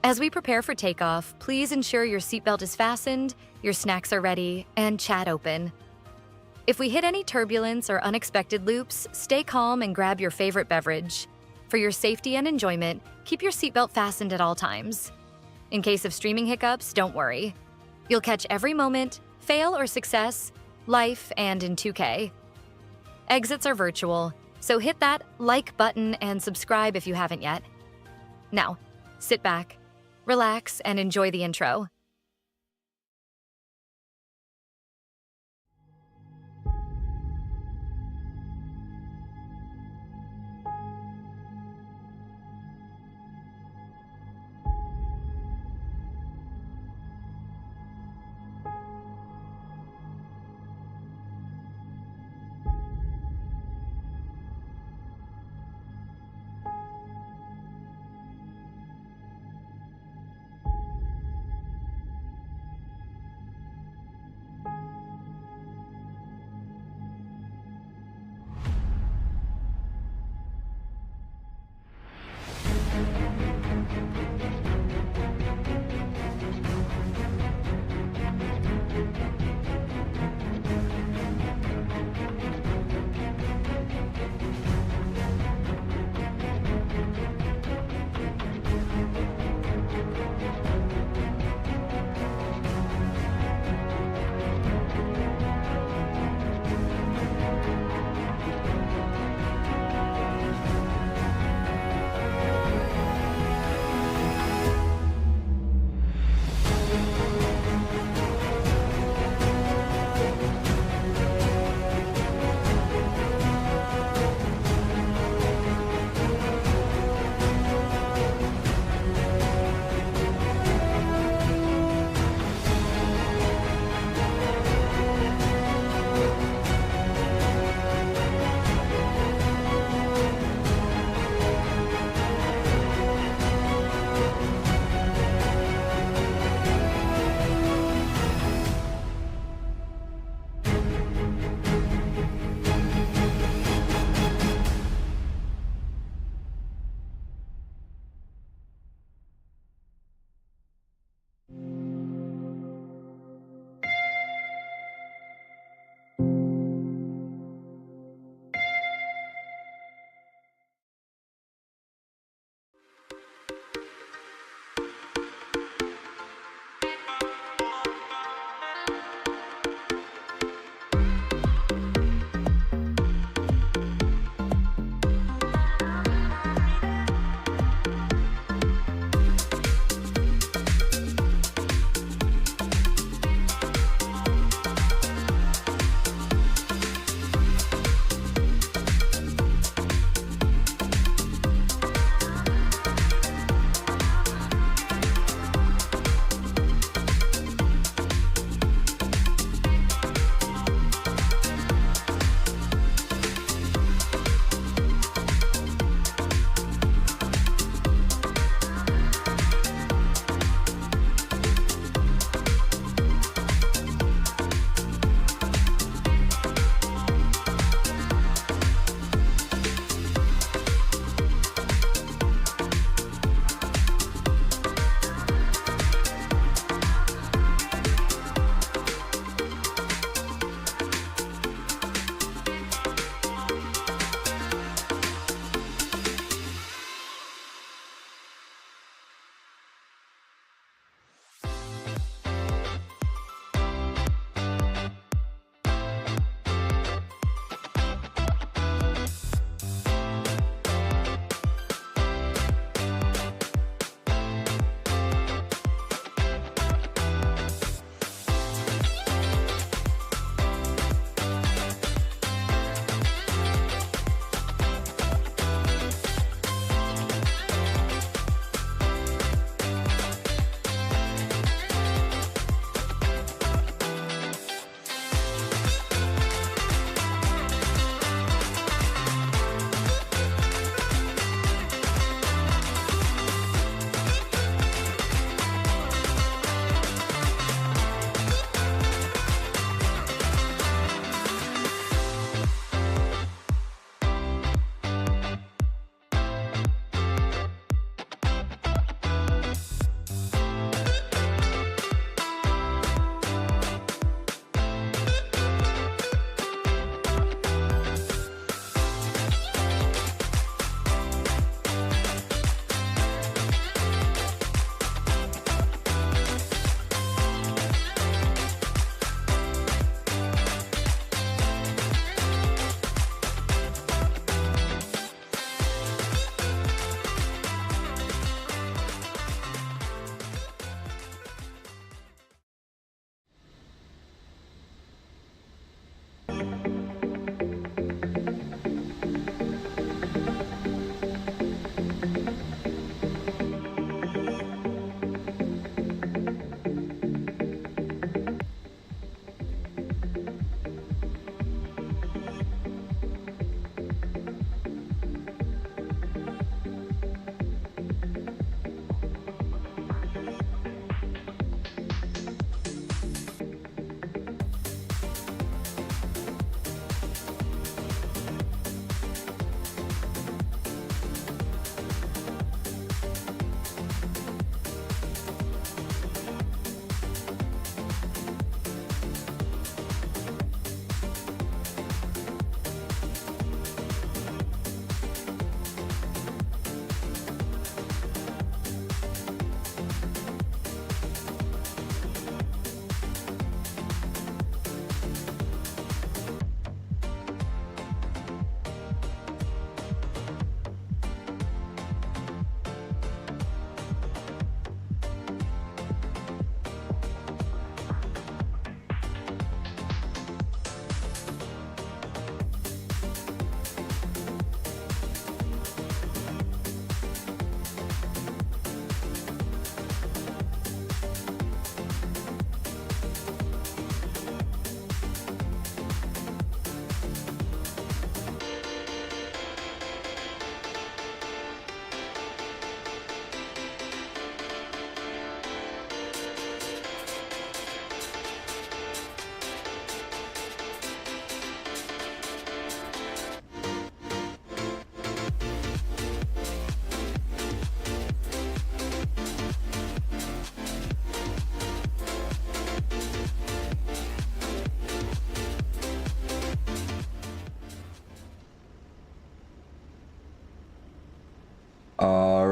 As we prepare for takeoff, please ensure your seatbelt is fastened, your snacks are ready, and chat open. If we hit any turbulence or unexpected loops, stay calm and grab your favorite beverage. For your safety and enjoyment, keep your seatbelt fastened at all times. In case of streaming hiccups, don't worry. You'll catch every moment, fail or success, live and in 2K. Exits are virtual, so hit that like button and subscribe if you haven't yet. Now, sit back, relax, and enjoy the intro.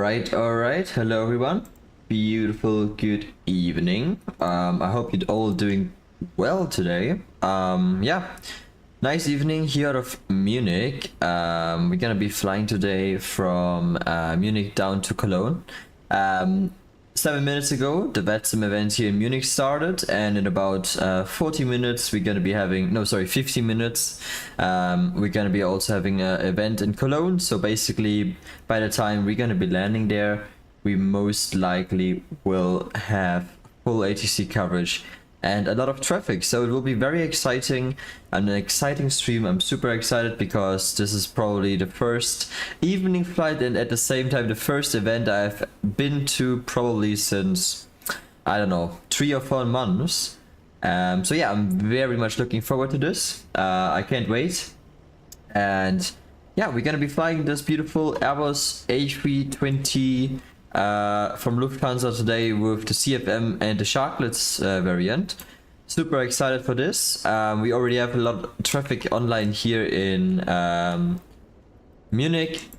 Alright. Hello everyone. Beautiful good evening. I hope you're all doing well today. Yeah. Nice evening here out of Munich. We're gonna be flying today from Munich down to Cologne. 7 minutes ago, the Vatsim event here in Munich started, and in about 40 minutes, we're gonna be having, 15 minutes, we're gonna be also having an event in Cologne. So basically, by the time we're gonna be landing there, we most likely will have full ATC coverage and a lot of traffic. So it will be very exciting, an exciting stream. I'm super excited because this is probably the first evening flight and at the same time the first event I've been to probably since, I don't know, 3 or 4 months. So yeah, I'm very much looking forward to this. I can't wait. And yeah, we're gonna be flying this beautiful Airbus A320 from Lufthansa today with the CFM and the Sharklets variant. Super excited for this. We already have a lot of traffic online here in Munich.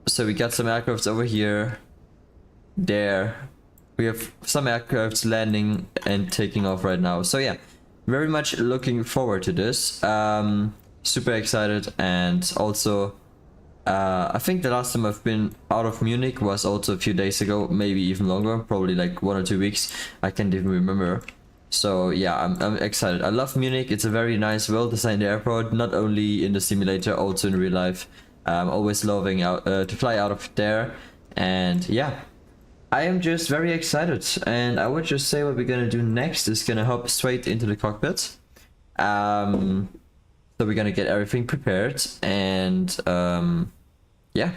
So we got some aircrafts over here, there. We have some aircrafts landing and taking off right now. So yeah, very much looking forward to this. Super excited, and also I think the last time I've been out of Munich was also a few days ago, maybe even longer, probably like 1 or 2 weeks. I can't even remember. So yeah, I'm excited. I love Munich. It's a very nice, well-designed airport, not only in the simulator, also in real life. I'm always loving to fly out of there. And yeah, I am just very excited. And I would just say what we're gonna do next is gonna hop straight into the cockpit. So we're gonna get everything prepared, and yeah,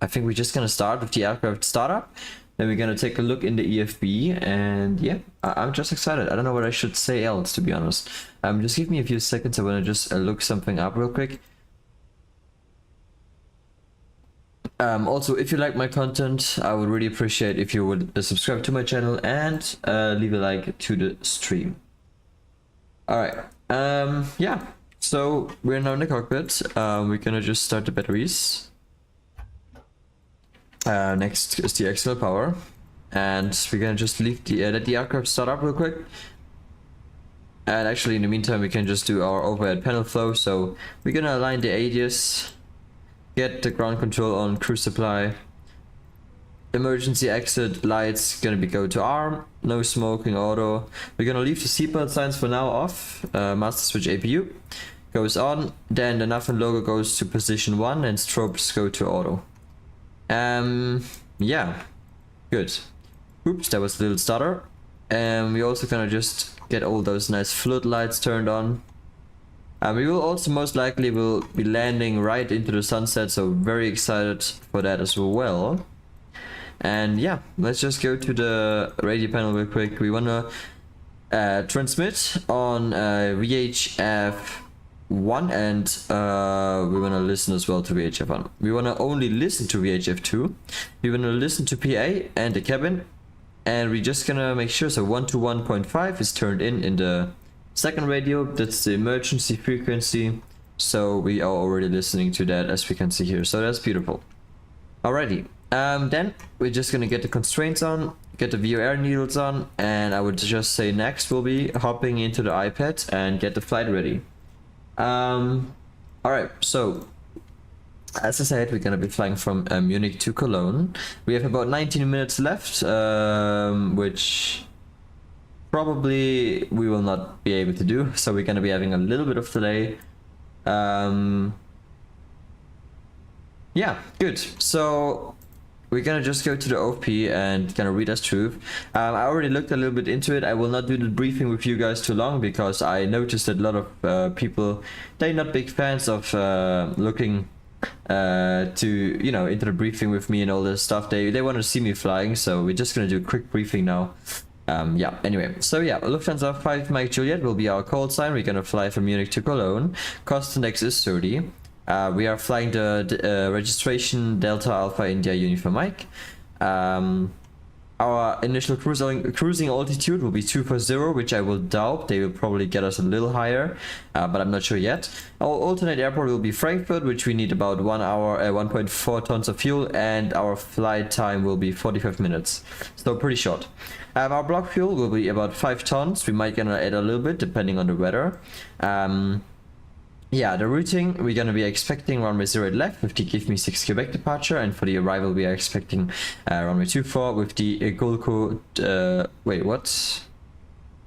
I think we're just gonna start with the aircraft startup. Then we're gonna take a look in the EFB, and yeah, I'm just excited. I don't know what I should say else, to be honest. Just give me a few seconds. I wanna just look something up real quick. Also, if you like my content, I would really appreciate if you would subscribe to my channel and leave a like to the stream. Alright, yeah. So we're now in the cockpit. We're gonna just start the batteries. Next is the external power, and we're gonna just leave let the aircraft start up real quick. And actually, in the meantime, we can just do our overhead panel flow. So we're gonna align the ADIS, get the ground control on cruise supply. Emergency exit lights gonna go to arm, no smoking auto. We're gonna leave the seatbelt signs for now off. Master switch APU goes on, then the nav and logo goes to position 1 and strobes go to auto. Yeah, good. Oops, that was a little stutter. We also gonna just get all those nice floodlights turned on. We will also most likely will be landing right into the sunset, so very excited for that as well. And yeah, let's just go to the radio panel real quick. We wanna transmit on VHF1, and we wanna listen as well to VHF1. We wanna only listen to VHF2. We wanna listen to PA and the cabin, and we're just gonna make sure, so 121.5 is turned in the second radio. That's the emergency frequency, so we are already listening to that, as we can see here. So that's beautiful. Alrighty. Then we're just gonna get the constraints on, get the VOR needles on, and I would just say next we'll be hopping into the iPad and get the flight ready. Alright, so as I said, we're gonna be flying from Munich to Cologne. We have about 19 minutes left, which probably we will not be able to do, so we're gonna be having a little bit of delay. Yeah, good. So we're gonna just go to the OFP and gonna read us through. I already looked a little bit into it. I will not do the briefing with you guys too long, because I noticed that a lot of people, they're not big fans of looking to, you know, into the briefing with me and all this stuff. They want to see me flying, so we're just gonna do a quick briefing now. Yeah, anyway, so yeah, Lufthansa 5 Mike Juliet will be our call sign. We're gonna fly from Munich to Cologne. Cost index is 30. We are flying the registration Delta Alpha India Uniform Mike. Our initial cruising altitude will be 240, which I will doubt. They will probably get us a little higher, but I'm not sure yet. Our alternate airport will be Frankfurt, which we need about 1 hour, 1.4 tons of fuel, and our flight time will be 45 minutes. So pretty short. Our block fuel will be about 5 tons. We might gonna add a little bit depending on the weather. Yeah, the routing, we're going to be expecting runway 08 left with the give me 6 Quebec departure, and for the arrival we are expecting runway 24 with the Golco, wait, what?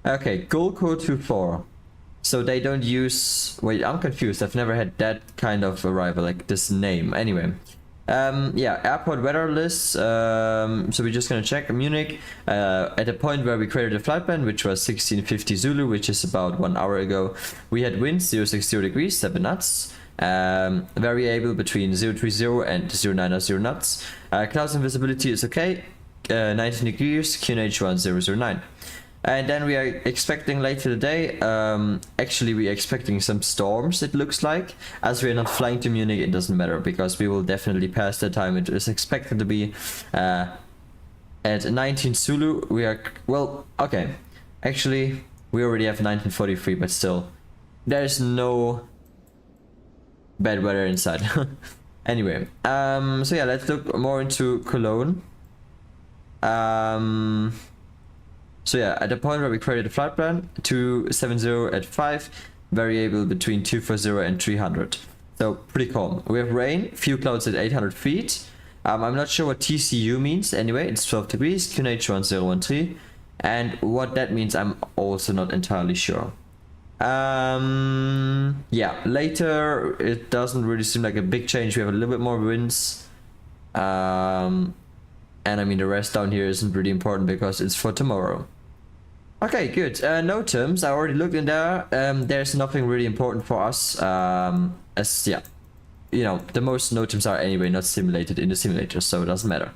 Okay, Golco 24. So they don't use, wait, I'm confused, I've never had that kind of arrival, like this name. Anyway, yeah, airport weather lists. So we're just gonna check Munich at the point where we created the flight plan, which was 1650 Zulu, which is about 1 hour ago. We had winds 060 degrees, 7 knots, variable between 030 and 090 knots. Clouds and visibility is okay, 19 degrees, QNH 1009. And then we are expecting later today, actually we are expecting some storms, it looks like. As we are not flying to Munich, it doesn't matter, because we will definitely pass the time. It is expected to be at 19 Zulu. We are, well, okay. Actually, we already have 1943, but still. There's no bad weather inside. Anyway, so yeah, let's look more into Cologne. So yeah, at the point where we created the flight plan, 270 at 5, variable between 240 and 300. So pretty calm. We have rain, few clouds at 800 feet. I'm not sure what TCU means. Anyway, it's 12 degrees, QNH 1013. And what that means, I'm also not entirely sure. Yeah, later, it doesn't really seem like a big change. We have a little bit more winds. And I mean, the rest down here isn't really important because it's for tomorrow. Okay, good. No terms. I already looked in there. There's nothing really important for us. As yeah, you know, the most no terms are anyway not simulated in the simulator, so it doesn't matter.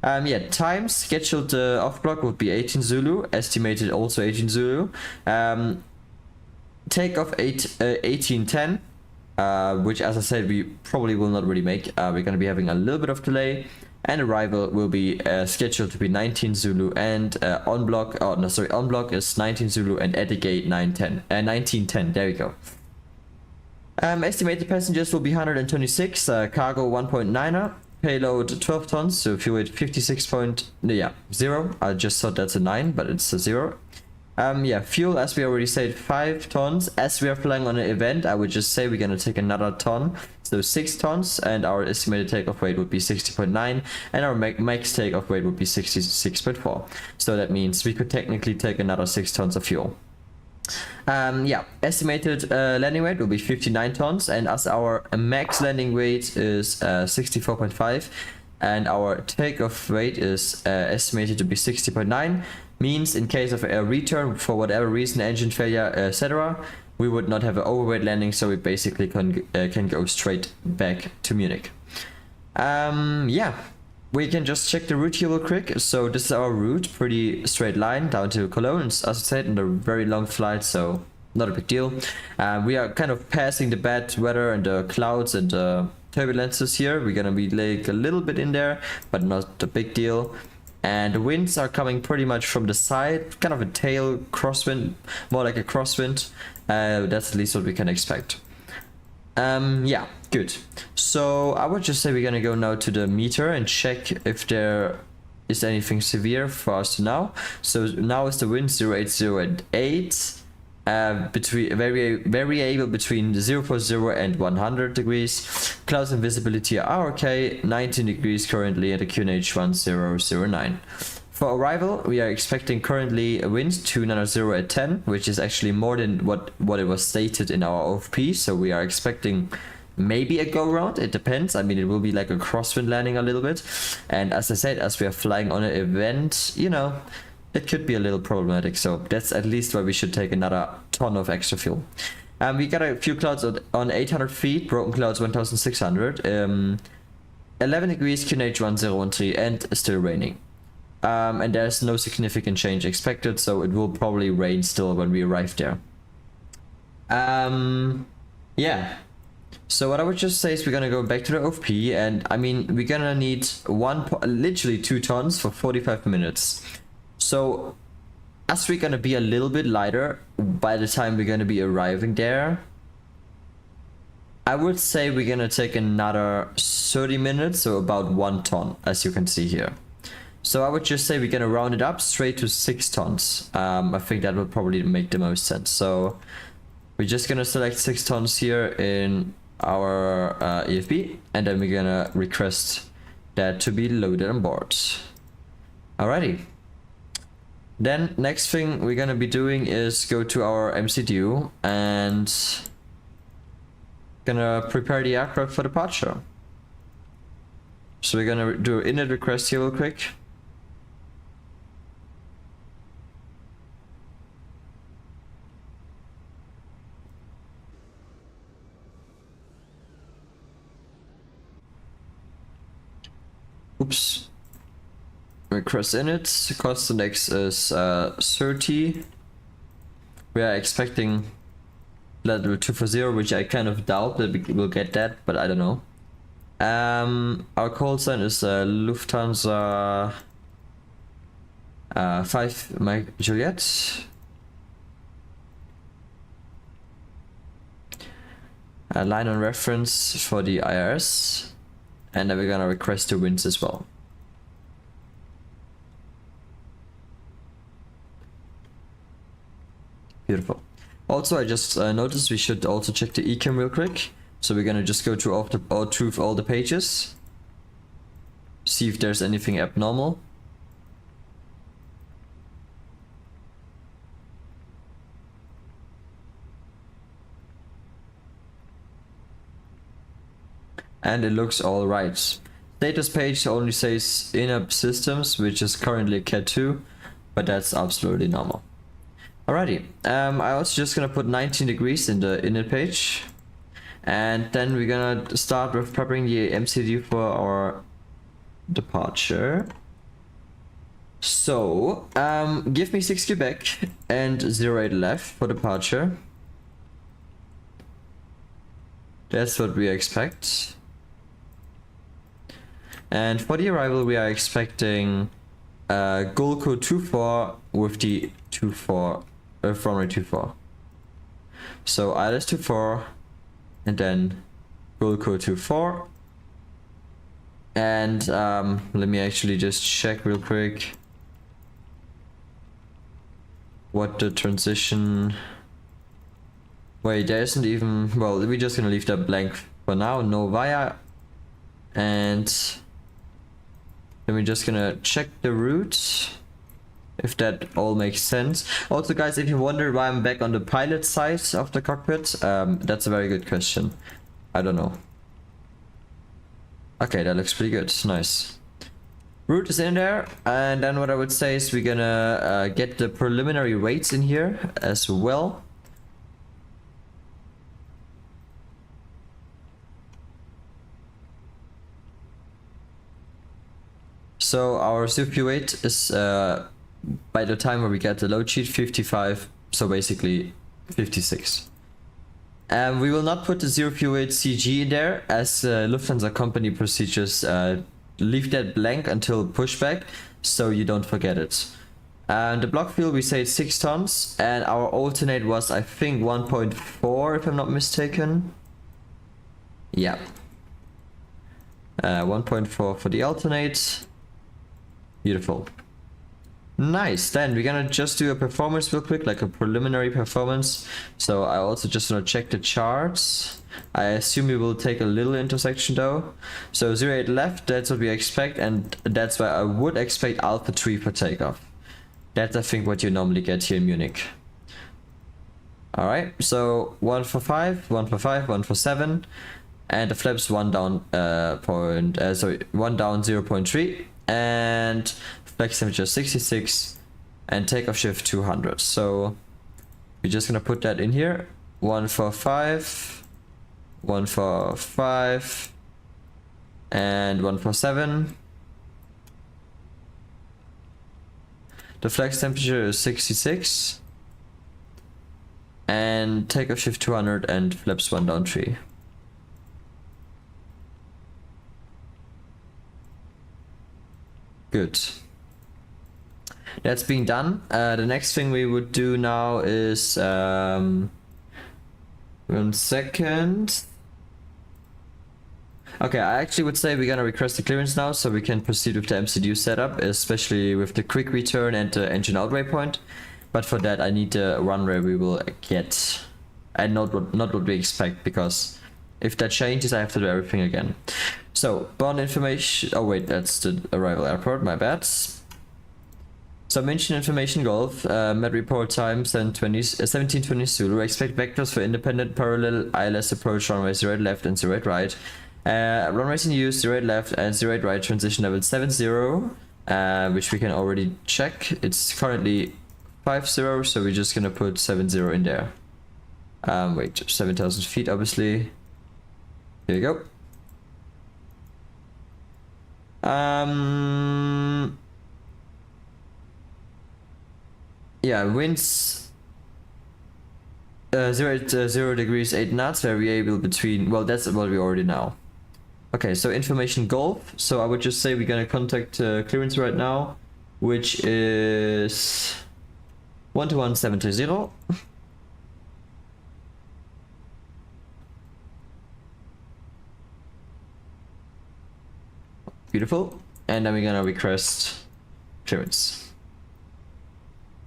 Yeah, time scheduled off block would be 18 Zulu, estimated also 18 Zulu. Takeoff 1810. Which, as I said, we probably will not really make. We're going to be having a little bit of delay, and arrival will be scheduled to be 19 Zulu, and on block, oh no, sorry, on block is 19 Zulu, and at the gate 1910. There we go. Estimated passengers will be 126, cargo 1.9er, payload 12 tons, so fuel weight 56.0. I just thought that's a 9, but it's a 0. Yeah, fuel, as we already said, 5 tons. As we are flying on an event, I would just say we're gonna take another ton, so 6 tons, and our estimated takeoff weight would be 60.9, and our max takeoff weight would be 66.4. So that means we could technically take another 6 tons of fuel. Yeah, estimated landing weight will be 59 tons, and as our max landing weight is 64.5, and our takeoff weight is estimated to be 60.9, means in case of a return for whatever reason, engine failure, etc., we would not have an overweight landing, so we basically can go straight back to Munich. Yeah, we can just check the route here real quick. So this is our route, pretty straight line down to Cologne. As I said, in a very long flight, so not a big deal. We are kind of passing the bad weather and the clouds and the turbulences here. We're gonna be like a little bit in there, but not a big deal. And the winds are coming pretty much from the side, kind of a tail crosswind, more like a crosswind. That's at least what we can expect. Yeah, good. So I would just say we're gonna go now to the meter and check if there is anything severe for us to know. So now is the wind 080 and 8. Between variable between 040 and 100 degrees. Clouds and visibility are okay, 19 degrees currently at a QNH 1009. For arrival, we are expecting currently a wind 290 at 10, which is actually more than what it was stated in our OFP, so we are expecting maybe a go-round, it depends. I mean, it will be like a crosswind landing a little bit, and as I said, as we are flying on an event, you know, it could be a little problematic, so that's at least why we should take another ton of extra fuel. We got a few clouds on 800 feet, broken clouds 1600, 11 degrees, QNH 1013, and still raining. And there's no significant change expected, so it will probably rain still when we arrive there. Yeah, So what I would just say is we're gonna go back to the OFP, and I mean we're gonna need literally 2 tons for 45 minutes. So as we're gonna be a little bit lighter by the time we're gonna be arriving there, I would say we're gonna take another 30 minutes, so about 1 ton, as you can see here. So I would just say we're gonna round it up straight to 6 tons. I think that would probably make the most sense. So we're just gonna select 6 tons here in our EFB, and then we're gonna request that to be loaded on board. Alrighty. Then next thing we're gonna be doing is go to our MCDU and gonna prepare the aircraft for departure. So we're gonna do an init request here real quick. Oops. Request init. Constant X is 30. We are expecting level 240, which I kind of doubt that we will get that, but I don't know. Our call sign is Lufthansa 5 Mike Juliet. A line on reference for the IRS. And then we're gonna request the winds as well. Beautiful. Also, I just noticed we should also check the ecam real quick. So we're gonna just go through all the pages. See if there's anything abnormal. And it looks all right. Status page only says in-app systems, which is currently Cat 2, but that's absolutely normal. Alrighty, I also just gonna put 19 degrees in the init page, and then we're gonna start with preparing the MCD for our departure. So, give me 6 Quebec and 08 left for departure. That's what we expect. And for the arrival, we are expecting Golco 24 with the 24 runway 24. So ILS 24 and then Golco 24. And let me actually just check real quick what the transition. Wait, there isn't even. Well, we're just gonna leave that blank for now. No via. And then we're just gonna check the route, if that all makes sense. Also guys, if you wonder why I'm back on the pilot side of the cockpit, that's a very good question. I don't know. Okay, that looks pretty good. Nice. Route is in there, and then what I would say is we're gonna get the preliminary weights in here as well. So our CPU weight is by the time where we get the load sheet 55, so basically 56. We will not put the 008 CG in there, as Lufthansa company procedures leave that blank until pushback, so you don't forget it. And the block fuel, we say it's 6 tons, and our alternate was, I think, 1.4 if I'm not mistaken. Yeah. 1.4 for the alternate. Beautiful. Nice. Then we're gonna just do a performance real quick, like a preliminary performance. So I also just want to check the charts. I assume we will take a little intersection though. So 08 left, that's what we expect, and that's why I would expect Alpha 3 for takeoff. That's I think what you normally get here in Munich. Alright, so 1 for 5, 1 for 5, 1 for 7, and the flaps 1 down 1 down 0.3. And flex temperature 66 and takeoff shift 200. So we're just gonna put that in here. 1 for 5, 1 for 5, and 1 for 7. The flex temperature is 66 and takeoff shift 200 and flaps 1 down 3. Good. That's being done. The next thing we would do now is 1 second. Okay, I actually would say we're gonna request the clearance now so we can proceed with the MCDU setup, especially with the quick return and the engine out waypoint. But for that I need the runway we will get, and not what we expect, because if that changes I have to do everything again. So, burn information, oh wait, that's the arrival airport, my bad. So mention information Golf, met report time 1720 Zulu, expect vectors for independent parallel ILS approach runway 08 left and 08 right. Runways in use 08 left and 08 right, transition level 70, which we can already check. It's currently 50, so we're just gonna put 70 in there. Wait, 7,000 feet obviously. Here you go. Yeah, winds 0 degrees 8 knots, variable between, well, that's what we already know. Okay, so information Golf. So I would just say we're gonna contact clearance right now, which is 12170. Beautiful. And then we're gonna request clearance.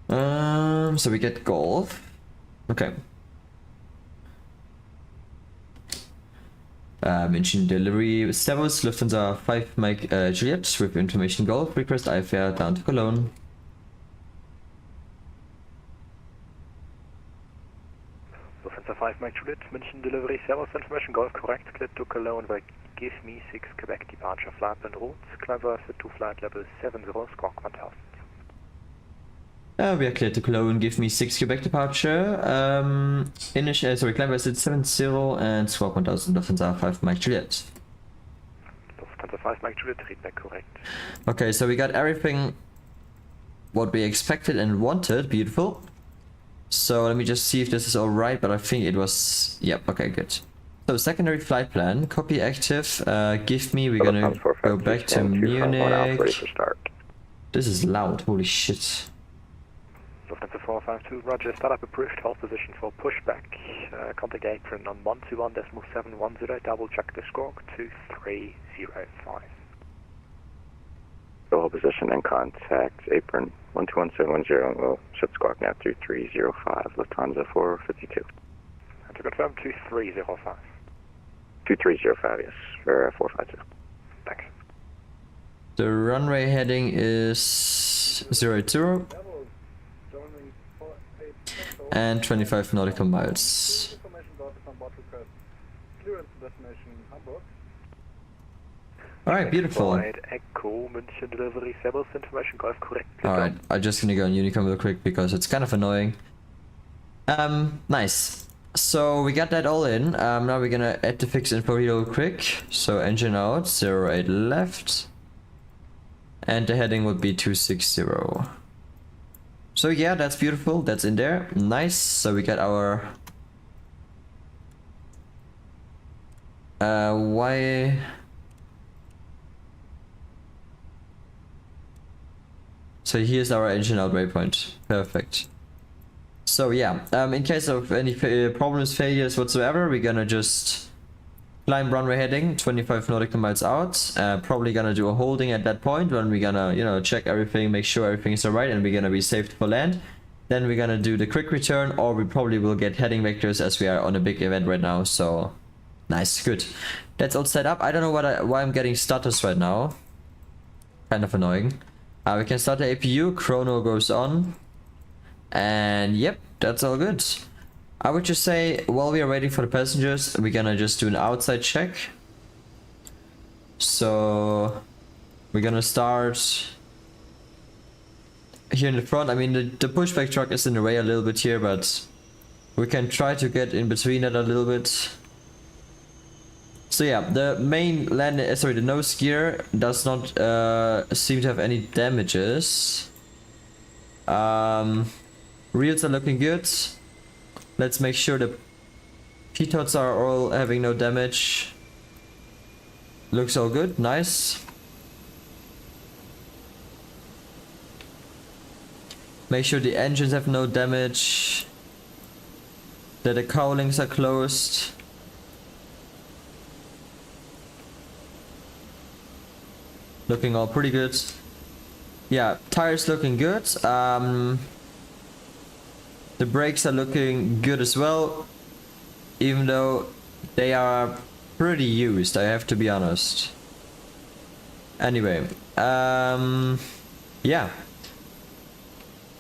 So we get Golf. Okay. Mention delivery. Servus, Lufthansa 5 Mike Juliet with information Golf. Request IFly down to Cologne. Lufthansa 5 Mike Juliet, mention delivery. Servus, information Golf, correct. Clear to Cologne by give me 6 Quebec departure flight and route. Climb to flight level 70, squawk 1000. We are clear to Cologne, give me 6 Quebec departure. Climb at 70 and squawk 1000, Lufthansa 5 Mike Juliet. Lufthansa 5 Mike Juliet, read back correct. Okay, so we got everything what we expected and wanted, beautiful. So let me just see if this is alright, but I think it was, yep, okay, good. So secondary flight plan, copy active, give me, we're gonna go back to Munich. This is loud, holy shit. Lufthansa 452, roger, startup approved, hold position for pushback. Contact apron on 121.710, double check the squawk 2305. Hold position and contact apron 121.710, well, ship squawk now 2305, Lufthansa 452. And to confirm 2305. 2305, yes, for 452. Thanks. The runway heading is 080. And 25 nautical miles. Alright, beautiful. Alright, I'm just gonna go on Unicom real quick because it's kind of annoying. Nice. So we got that all in. Now we're gonna add the fixed info real quick. So engine out, 08 left. And the heading would be 260. So yeah, that's beautiful, that's in there, nice. So we got our Y, so here's our engine out waypoint, perfect. So yeah, in case of any problems, failures whatsoever, we're gonna just climb runway heading 25 nautical miles out. Probably gonna do a holding at that point when we're gonna, you know, check everything, make sure everything is alright, and we're gonna be safe for land. Then we're gonna do the quick return, or we probably will get heading vectors as we are on a big event right now. So nice, good. That's all set up. I don't know why I'm getting stutters right now. Kind of annoying. We can start the APU. Chrono goes on, and yep, that's all good. I would just say, while we are waiting for the passengers, we're gonna just do an outside check. So we're gonna start here in the front. I mean, the pushback truck is in the way a little bit here, but we can try to get in between it a little bit. So yeah, the main the nose gear does not seem to have any damages. Reels are looking good. Let's make sure the pitot are all having no damage. Looks all good, nice. Make sure the engines have no damage, that the cowlings are closed. Looking all pretty good. Yeah, tires looking good. The brakes are looking good as well, even though they are pretty used, I have to be honest. Anyway, yeah.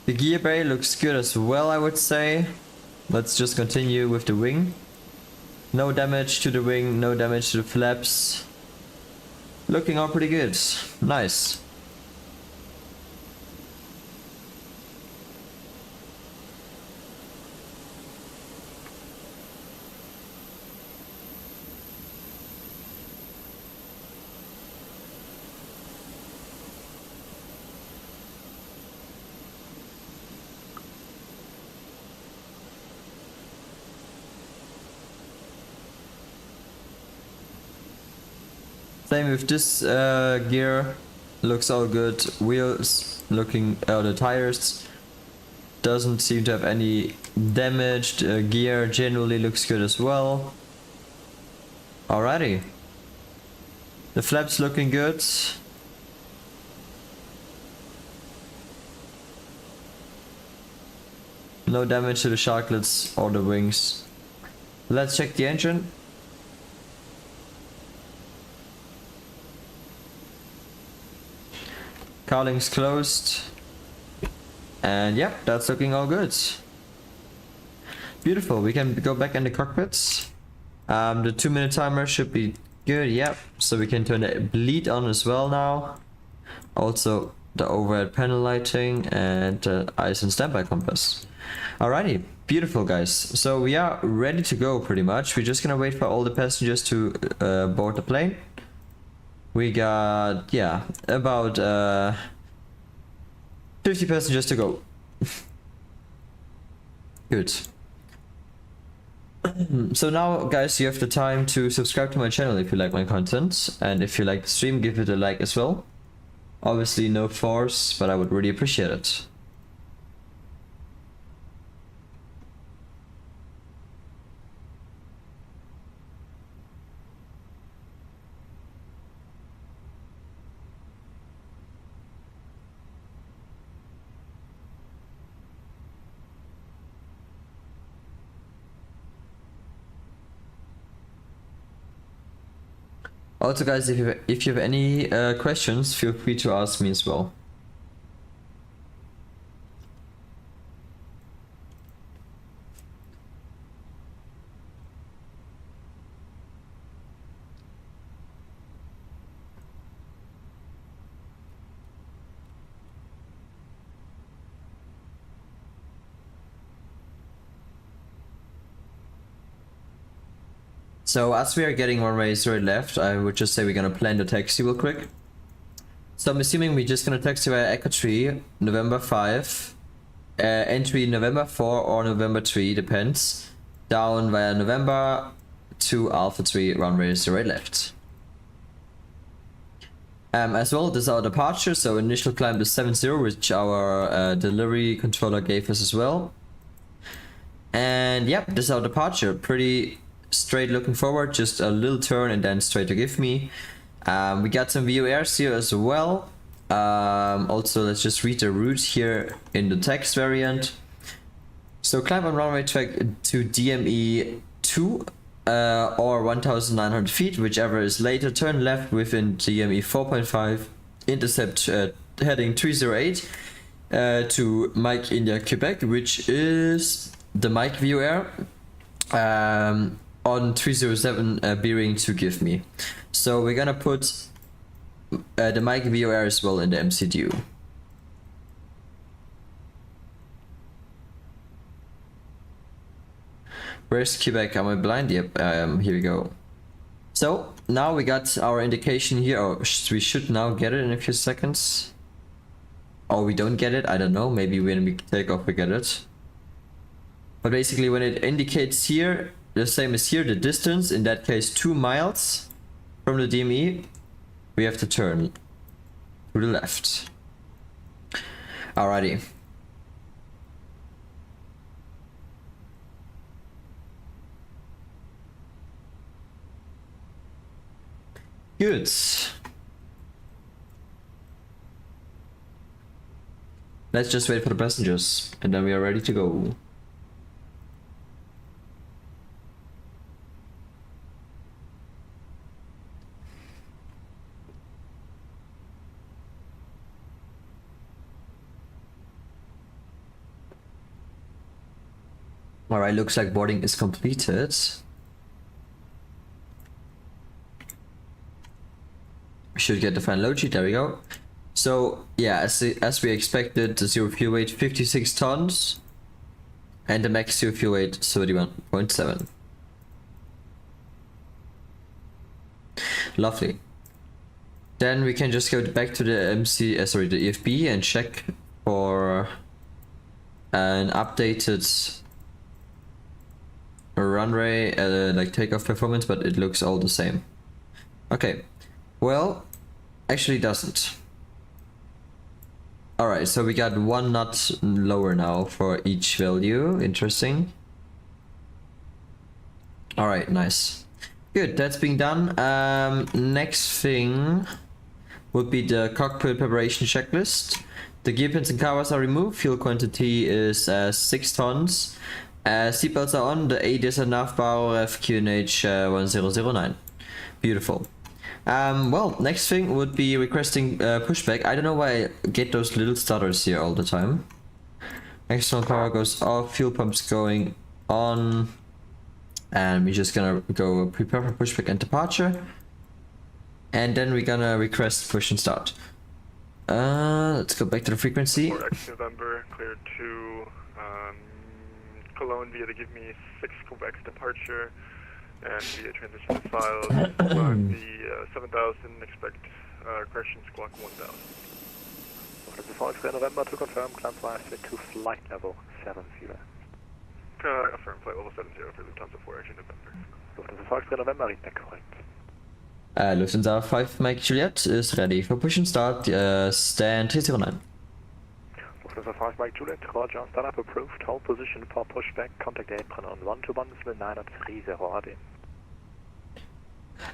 The gear bay looks good as well, I would say. Let's just continue with the wing. No damage to the wing, no damage to the flaps. Looking all pretty good. Nice. Same with this gear, looks all good. Wheels looking, the tires doesn't seem to have any damage. Gear generally looks good as well. Alrighty. The flaps looking good. No damage to the sharklets or the wings. Let's check the engine. Cowlings closed, and yep, that's looking all good. Beautiful. We can go back in the cockpits. The 2-minute timer should be good. Yep. So we can turn the bleed on as well now. Also the overhead panel lighting and ice and standby compass. Alrighty, beautiful guys. So we are ready to go pretty much. We're just gonna wait for all the passengers to board the plane. We got, yeah, about 50 passengers to go. Good. So now guys, you have the time to subscribe to my channel if you like my content, and if you like the stream, give it a like as well. Obviously no force, but I would really appreciate it. Also guys, if you have any questions, feel free to ask me as well. So as we are getting runway 0 left, I would just say we're gonna plan the taxi real quick. So I'm assuming we're just gonna taxi via Echo 3, November 5, entry November 4 or November 3, depends, down via November to Alpha 3, runway 0 left. As well, this is our departure, so initial climb is 70, which our delivery controller gave us as well. And yep, this is our departure, pretty straight looking forward, just a little turn and then straight to give me. We got some VORs here as well. Also, let's just read the route here in the text variant. So climb on runway track to DME 2 or 1900 feet, whichever is later. Turn left within DME 4.5, intercept heading 308 to Mike India Quebec, which is the Mike VOR. On 307 bearing to give me. So we're gonna put the Mike VOR as well in the MCDU. Where's Quebec? Am I blind? Yep, here we go. So now we got our indication here, or we should now get it in a few seconds. Or we don't get it, I don't know, maybe when we take off we get it. But basically when it indicates here, the same as here, the distance, in that case 2 miles from the DME, we have to turn to the left. Alrighty. Good. Let's just wait for the passengers, and then we are ready to go. Alright, looks like boarding is completed. We should get the final load sheet, there we go. So, yeah, as we expected, the zero fuel weight 56 tons, and the max zero fuel weight 31.7. Lovely. Then we can just go back to the the EFB and check for an updated runway, like takeoff performance, but it looks all the same. Okay, well, actually doesn't. Alright, so we got 1 knot lower now for each value. Interesting. Alright, nice. Good, that's being done. Next thing would be the cockpit preparation checklist. The gear pins and covers are removed. Fuel quantity is 6 tons. Seatbelts are on. The 8 is a Navbauer FQNH 1009. Beautiful. Well, next thing would be requesting pushback. I don't know why I get those little stutters here all the time. External power goes off, fuel pumps going on, and we're just gonna go prepare for pushback and departure. And then we're gonna request push and start. Let's go back to the frequency. ORBX November, cleared to Cologne via the give me 6 Quebec's departure. And via transition files, the 7000, expect correction squawk 1000. Lufthansa Foxtrot November to confirm, climb to flight level 70. Affirm flight level 70 for Lufthansa 4 Action November. Lufthansa Foxtrot November, read that correct. Lufthansa 5 Mike Juliet is ready for push and start, stand 309. Lufthansa 5 Mike Juliet, Roger, startup approved, hold position for pushback, contact apron on 121 930 AD.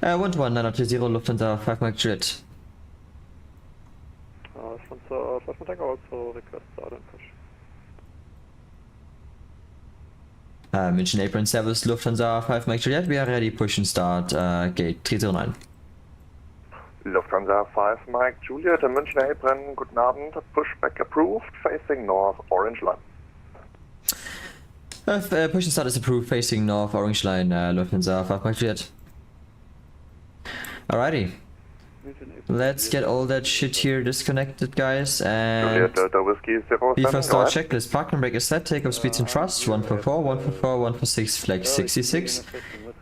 121 930 Lufthansa 5 Mike Juliet. Lufthansa 5 Mike also request start and push. München apron service Lufthansa 5 Mike Juliet, we are ready, push and start, gate 309. Lufthansa 5 Mike Juliet, München apron, guten Abend, pushback approved, facing north, orange line. Push and start is approved, facing north, orange line, Lufthansa 5 Mike Juliet. Alrighty. Let's get all that shit here disconnected, guys, and before start checklist, parking brake is set, takeoff speeds and thrust, 144, 144, 146, flag 66.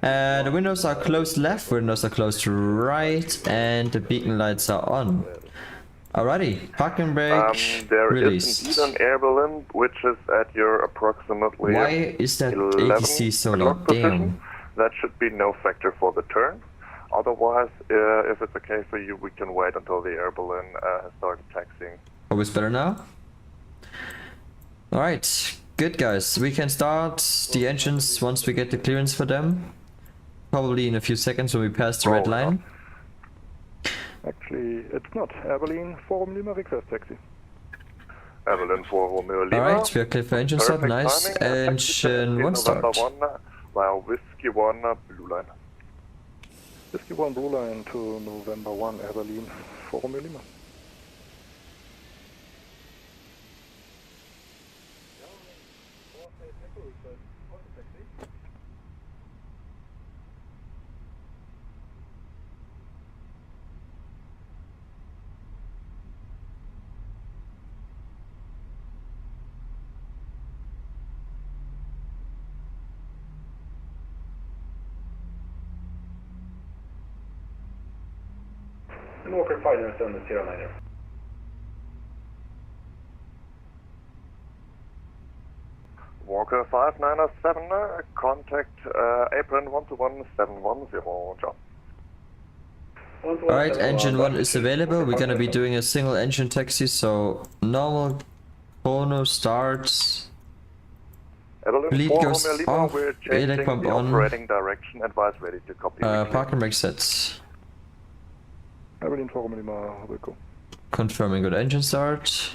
The windows are closed left, windows are closed right, and the beacon lights are on. Alrighty, parking brake released. There is indeed an air balloon, which is at your approximately Why is that APC so low? Damn. That should be no factor for the turn. Otherwise, if it's okay for you, we can wait until the air balloon has started taxiing. Always better now? Alright, good guys. We can start the engines once we get the clearance for them. Probably in a few seconds when we pass the red line. Actually, it's not. Airballoon 4 Lima request taxi. Airballoon 4 Lima. Alright, we are clear for engine start. Nice. Engine 1 start. Via Whiskey 1 Blue Line. Whiskey 1 Blue Line to November 1 Airballoon 4 Lima. And Walker Fighters on the 09er. Walker 597, contact apron 121-710, John. Alright, engine 1 is available. We're gonna be doing a single engine taxi, so normal chrono starts. Lead goes off, elec pump on, operating direction, advise ready to copy. parking brake sets. Berlin 4 Lima, Echo. Confirming good engine start.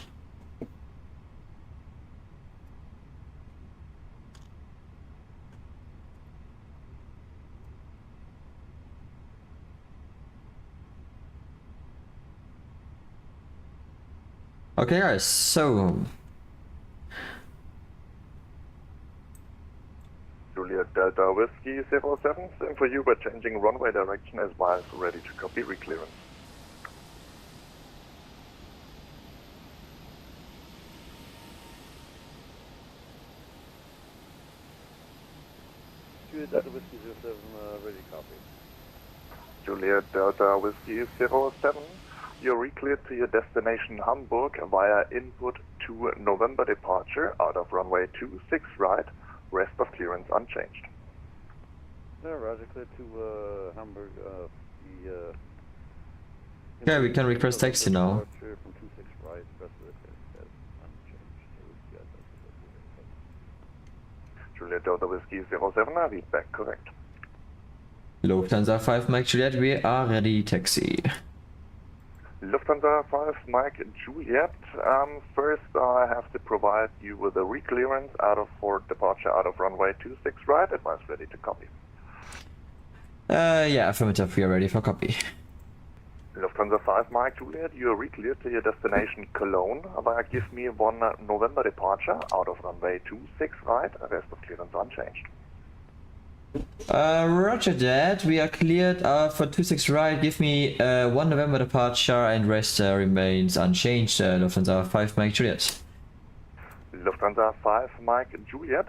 Okay guys, so Juliet Delta Whiskey 07, same for you, but changing runway direction as miles ready to copy reclearance. Juliet Delta Whiskey 07, ready copy. Juliet Delta Whiskey 07, you're recleared to your destination Hamburg via input to November departure out of runway 26 right, rest of clearance unchanged. No, Roger, clear to Hamburg. yeah, we can request taxi now. Departure from 26 right, rest of the clearance is unchanged. Juliet Delta Whiskey 07, read back correct. Lufthansa 5 Mike Juliet, we are ready taxi. Lufthansa 5 Mike Juliet, first I have to provide you with a reclearance for departure out of runway 26 right, advise ready to copy. Yeah, affirmative, we are ready for copy. Lufthansa 5 Mike Juliet, you are recleared to your destination Cologne via give me 1 November departure out of runway 26 right, rest of clearance unchanged. Roger that, we are cleared for 26 right, give me 1 November departure and rest remains unchanged, Lufthansa 5 Mike Juliet. Lufthansa 5 Mike Juliet,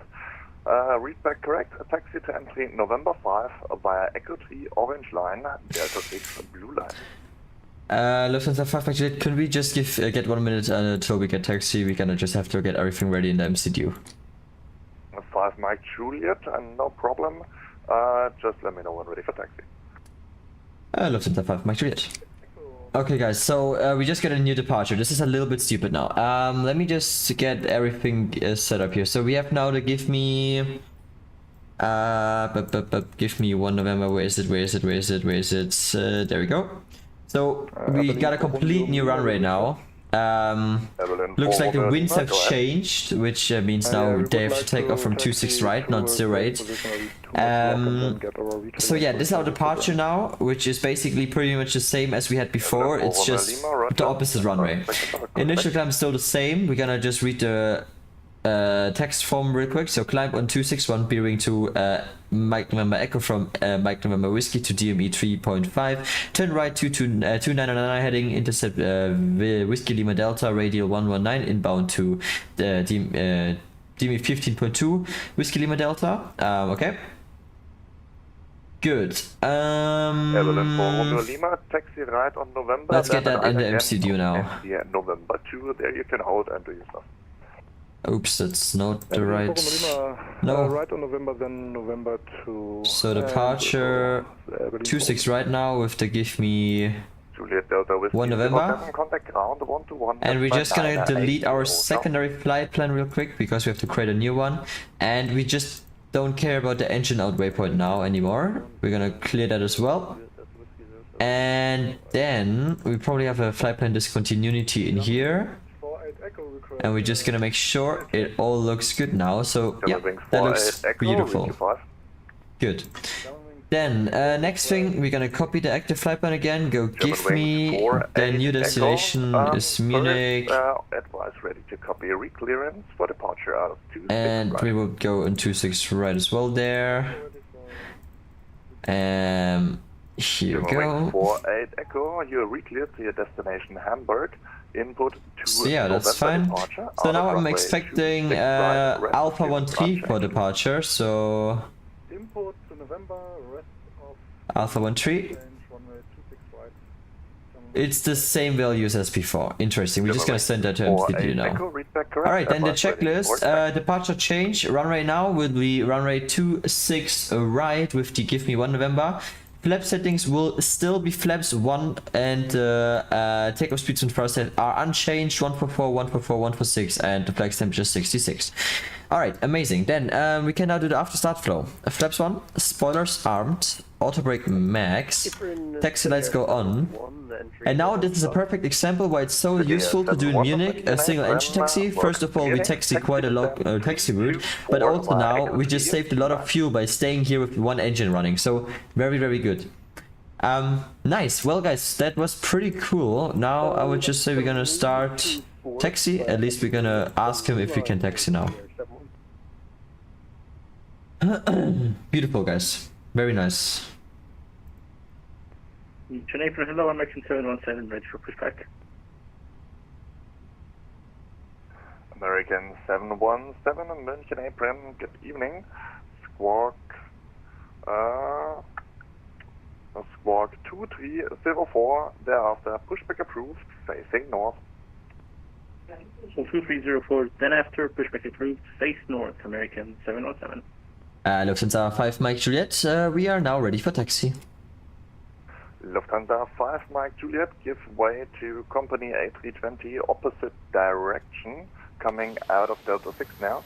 read back correct, taxi to entry November 5 via Echo 3 Orange Line, Delta 6 Blue Line. Lufthansa 5 Mike Juliet, can we just get 1 minute until we get taxi? We're gonna just have to get everything ready in the MCDU. 5 Mike Juliet, no problem. Just let me know when ready for taxi. Lufthansa 5 Mike Juliet. Okay guys, so we just got a new departure. This is a little bit stupid now. Let me just get everything set up here. So we have now to give me give me 1 November. Where is it? There we go. So we got a complete new run right now. Looks like the winds have changed, which means now they have to take off from 26 right, not 08. So yeah, this is our departure now, which is basically pretty much the same as we had before. It's just the opposite runway. Initial climb is still the same. We're gonna just read the text form real quick. So climb on 261 bearing to Mike November Echo from Mike November Whiskey to DME 3.5. Turn right 2999 heading, intercept Whiskey Lima Delta radial 119 inbound to DME 15.2 Whiskey Lima Delta. Okay. Good. Lima, taxi right on November. Let's get that in the MCDU now. Yeah, November 2, there you can hold and do your stuff. Oops, that's not the right. No. Right on November, then November 2. So departure 26 right now with the give me Juliet Delta with 1 November. Contact ground 121. And we're just gonna delete our secondary flight plan real quick because we have to create a new one. And we just don't care about the engine out waypoint now anymore. We're gonna clear that as well. And then we probably have a flight plan discontinuity in here. And we're just gonna make sure it all looks good now. So yeah, that looks beautiful. Good. Then next thing, we're gonna copy the active flight plan again. Go give me the new destination is Munich. Advise ready to copy a reclearance for departure out of 26 and right. we will go on 26 right as well there. Here we go. 48 Echo, you're recleared to your destination Hamburg. Input to so yeah, that's fine. So now I'm expecting Alpha 13 for departure. So Import to November, rest of Alpha 13. It's the same values as before. Interesting. We're just gonna send that to MCDU now. Alright, then the checklist. Departure change. Runway now will be runway 26 right with the give me 1 November. Flap settings will still be flaps 1 and takeoff speeds and thrust are unchanged 144, 144, 146 and the flag temperature 66. Alright, amazing. Then we can now do the after start flow. Flaps 1, spoilers armed. auto brake max. Taxi lights go on. And now this is a perfect example why it's so useful to do in Munich a single engine taxi. First of all, we taxi quite a long taxi route, but also now we just saved a lot of fuel by staying here with one engine running. So very, very good. Nice. Well, guys, that was pretty cool. Now I would just say we're gonna start taxi. At least we're gonna ask him if we can taxi now. Beautiful, guys. Very nice. April, hello, American 717, ready for pushback. American 717, München April, good evening. Squawk 2304, thereafter pushback approved, facing north. So 2304, then after pushback approved, face north, American 717. Lufthansa 5 Mike Juliet, we are now ready for taxi. Lufthansa 5 Mike Juliet, give way to company A320 opposite direction, coming out of Delta 6 now.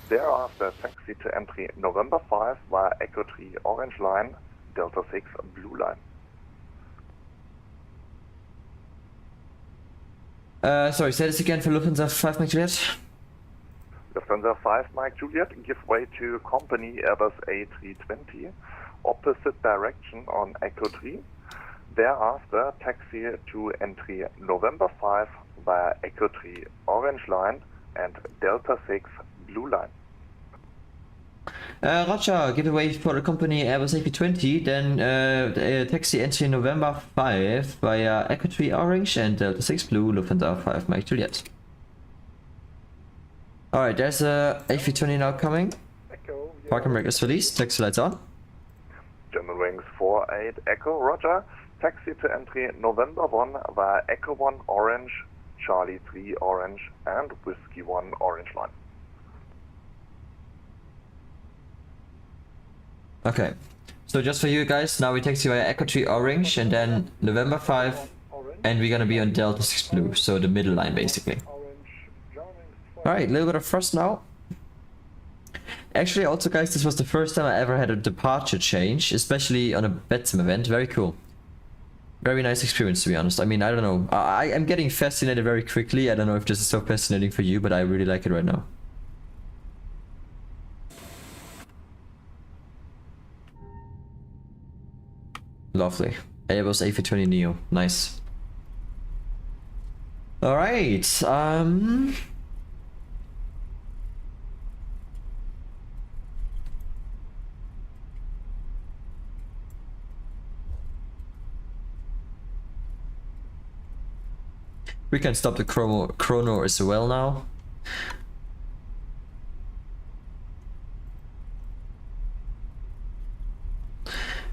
Thereafter taxi to entry November 5 via Echo 3 orange line, Delta 6 blue line. Sorry, say this again for Lufthansa 5 Mike Juliet. Lufthansa 5 Mike Juliet, give way to company Airbus A320, opposite direction on Echo 3. Thereafter, taxi to entry November 5 via Echo 3 orange line and Delta 6 blue line. Roger, give away for the company Airbus A320, then taxi entry November 5 via Echo 3 orange and Delta 6 blue, Lufthansa 5 Mike Juliet. Alright, there's a A320 now coming. Parking brake is released, taxi lights on. German Wings 48 Echo, roger. Taxi to entry November 1 via Echo 1 orange, Charlie 3 orange and Whiskey 1 orange line. Okay, so just for you guys, now we taxi via Echo 3 orange and then November 5 and we're gonna be on Delta 6 blue, so the middle line basically. Alright, a little bit of thrust now. Actually also guys, this was the first time I ever had a departure change, especially on a Vatsim event, very cool. Very nice experience to be honest. I mean, I don't know, I am getting fascinated very quickly. I don't know if this is so fascinating for you, but I really like it right now. Lovely. Airbus A320 Neo, nice. Alright, we can stop the chrono as well now.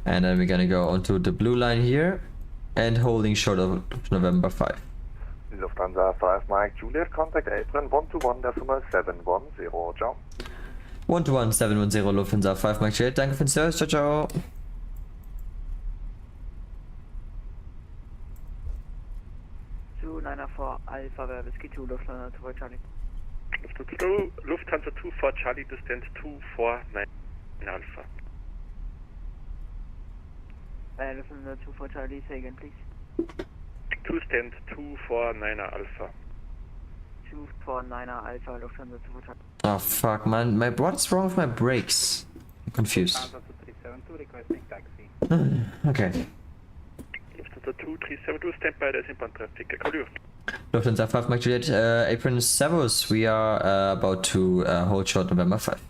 And then we're gonna go onto the blue line here and holding short of November 5. Lufthansa 5 Mike Juliet, contact apron 121.710, ciao. 121.710 Lufthansa 5 Mike Juliet, danke für den Service, ciao ciao. For Alpha Whiskey 2, Lufthansa 2 for Charlie. Lufthansa 2 for Charlie, distance 249 Alpha. Lufthansa 2 for Charlie, say again please. 2 stand 249 Alpha. 249 Alpha, Lufthansa 2 for Charlie. Oh fuck man, what's wrong with my brakes? I'm confused. Requesting taxi. Okay. Lufthansa 2372, stand by, there's inbound traffic, Cologne. Lufthansa 5 Mike Juliet, apron Servus, we are about to hold short November 5.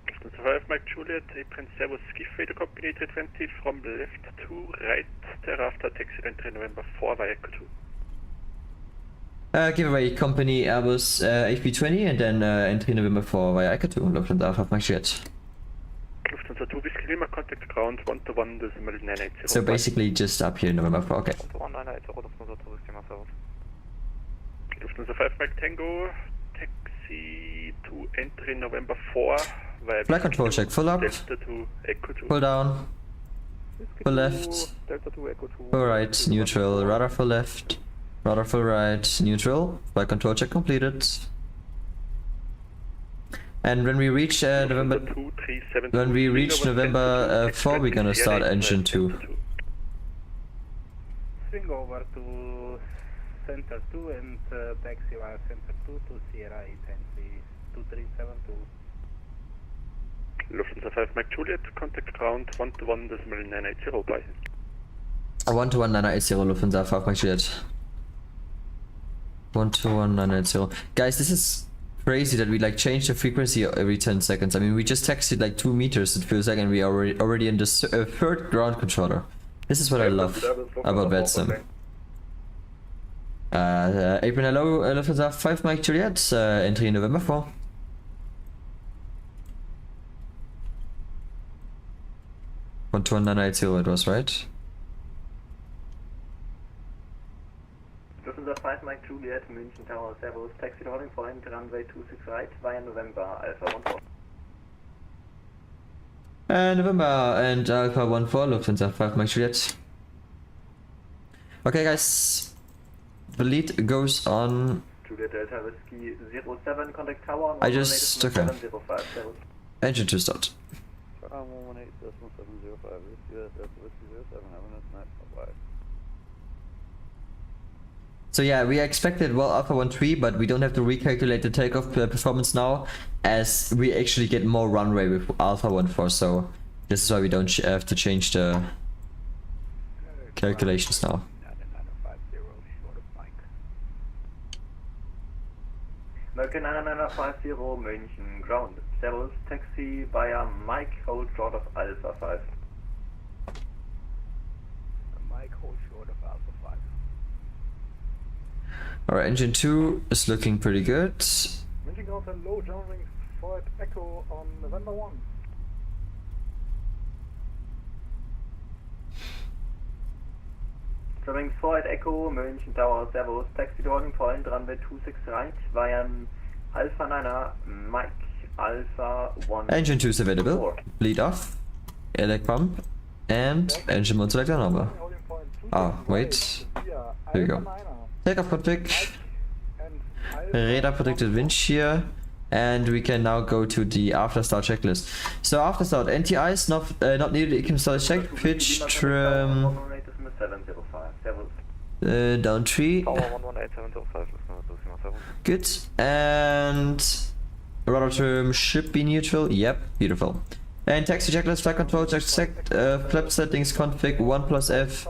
Lufthansa 5 Mike Juliet, apron Servus, give way to company 320 from left to right, thereafter taxi entry November 4 via Echo 2. Give away company Airbus A320 and then entry November 4 via Echo 2, Lufthansa 5 Mike Juliet. Lufthansa 2 Whiskey Lima, contact ground 121.980. So basically just up here November 4, okay. 121.980, Lufthansa 2 Whiskey Lima, Servus. Lufthansa 5 Mike Tango, taxi to entry November 4 via Flight control check, full up, Delta 2 Echo 2. full down, full left, Delta 2 Echo 2. full right, neutral, rudder full left, rudder full right, neutral, flight control check completed. And when we reach November 4, we're gonna start engine 2. Swing over to center 2 and taxi via center 2 to Sierra 2372. Lufthansa 5 Mike Juliet, contact ground 121.980 by. 121.980 Lufthansa 5 Mike Juliet. 121.980. Guys, this is crazy that we like change the frequency every 10 seconds. I mean, we just taxied like 2 meters it feels like, and we are already in the third ground controller. This is what I love about Vatsim. April, hello, Lufthansa 5 Mike Juliet, entry November 4. One 21980 it was, right? Lufthansa 5 Mike Juliet, München Tower, Servus, taxi holding point, runway 26 right, via November, Alpha 14. November and Alpha 14, Lufthansa 5 Mike Juliet. Okay guys, the lead goes on. Juliet Delta Whiskey 07, contact tower, I just, okay. 705, Servus. Engine 2 start. 118.705, US Whiskey 07, have a nice night, bye-bye. So yeah, we expected well Alpha 13, but we don't have to recalculate the takeoff performance now, as we actually get more runway with Alpha 14, so this is why we don't have to change the calculations now. American 9950 München, ground, Servus, taxi via Mike, hold short of Alpha 5. Mike, hold short of Alpha 5. Alright, engine 2 is looking pretty good. München ground and low German wings for Echo on November 1. German 4 at Echo, München Tower, Servus, taxi holding point, runway 26 right, via Alpha 9er, Mike, Alpha 1. Engine 2 is available. 4. Lead off, elec pump, and engine mode selector number. Oh, wait. Here we go. Takeoff config. Radar predicted wind shear. And we can now go to the after start checklist. So after start, NTIs not needed, it can start check, pitch, trim, down 3. Good. And rudder trim should be neutral. Yep, beautiful. And taxi checklist, flight control, check flap settings config 1+F.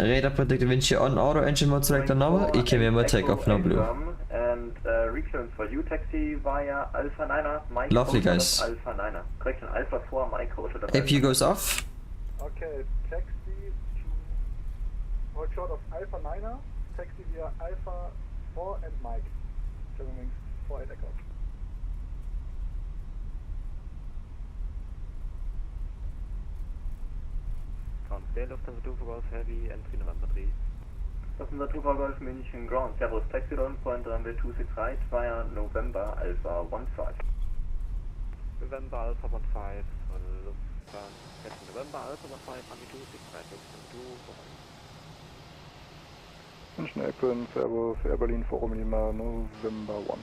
Radar predicted wind shear on auto, engine mode selector number, EKM takeoff no blue. And recurrence for you, taxi via Alpha 9er, Mike. Lovely, guys. Alpha 9er. Correction, Alpha 4, Mike. APU goes off. Okay, taxi hold short of Alpha 9er, taxi via Alpha 4 and Mike. German wings 4 at Echo. Stay Lufthansa 2 for Golf Heavy, entry November 3. Lufthansa 2 for Golf München ground, Servus, taxi down point, runway 26 right, via November Alpha 15. November Alpha 15, Lufthansa, November Alpha 15, runway 26 right, Lufthansa 2 for München Apron, Servus, Air Berlin 4 Lima, November 1.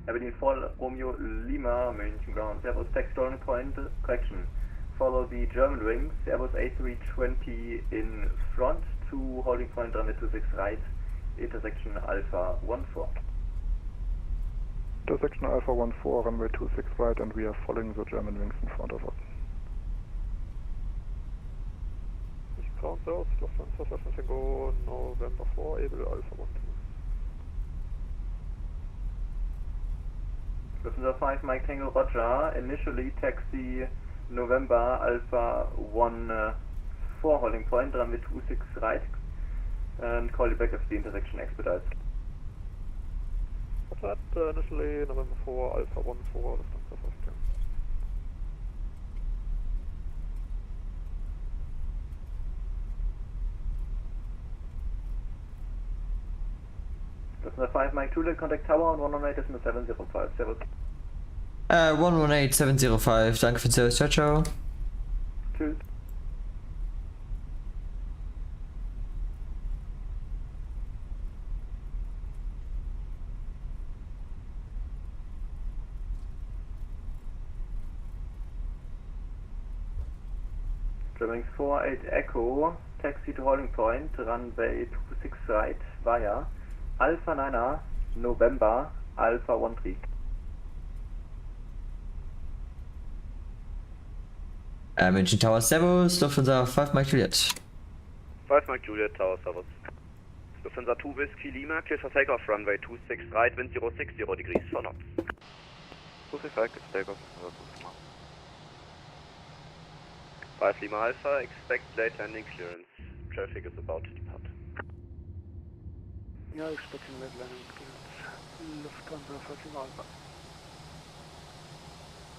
Berlin 4 Romeo Lima, München ground, Servus, taxi down point, correction. Follow the German wings, Airbus A320 in front to holding point runway 26 right, intersection Alpha 14. Intersection Alpha 14, runway 26 right, and we are following the German wings in front of us. Ground South, Lufthansa go November 4, able Alpha 12. Lufthansa 5 Mike Tango Roger, initially taxi November Alpha 4 holding point, runway 26 right, and call you back if the intersection expedites. What's that? Initially November 4, Alpha 14, Lufthansa 5. Lufthansa 5 Mike Juliet, contact tower on 118.705, Servus. 118.705, danke für den Service, ciao, ciao. Tschüss. Germanwings 48 Echo, taxi to holding point, runway 26 right, via Alpha 9 November, Alpha 13. München Tower, Servus, Lufthansa 5 Mike Juliet. 5 Mike Juliet, Tower, Servus. Lufthansa 2 Whiskey Lima, clear for takeoff, runway 26 right, wind 060 degrees for knots. 265, good takeoff. 5 Lima Alpha, expect late landing clearance. Traffic is about to depart. Yeah, expecting late landing clearance. Lufthansa 5 Lima Alpha.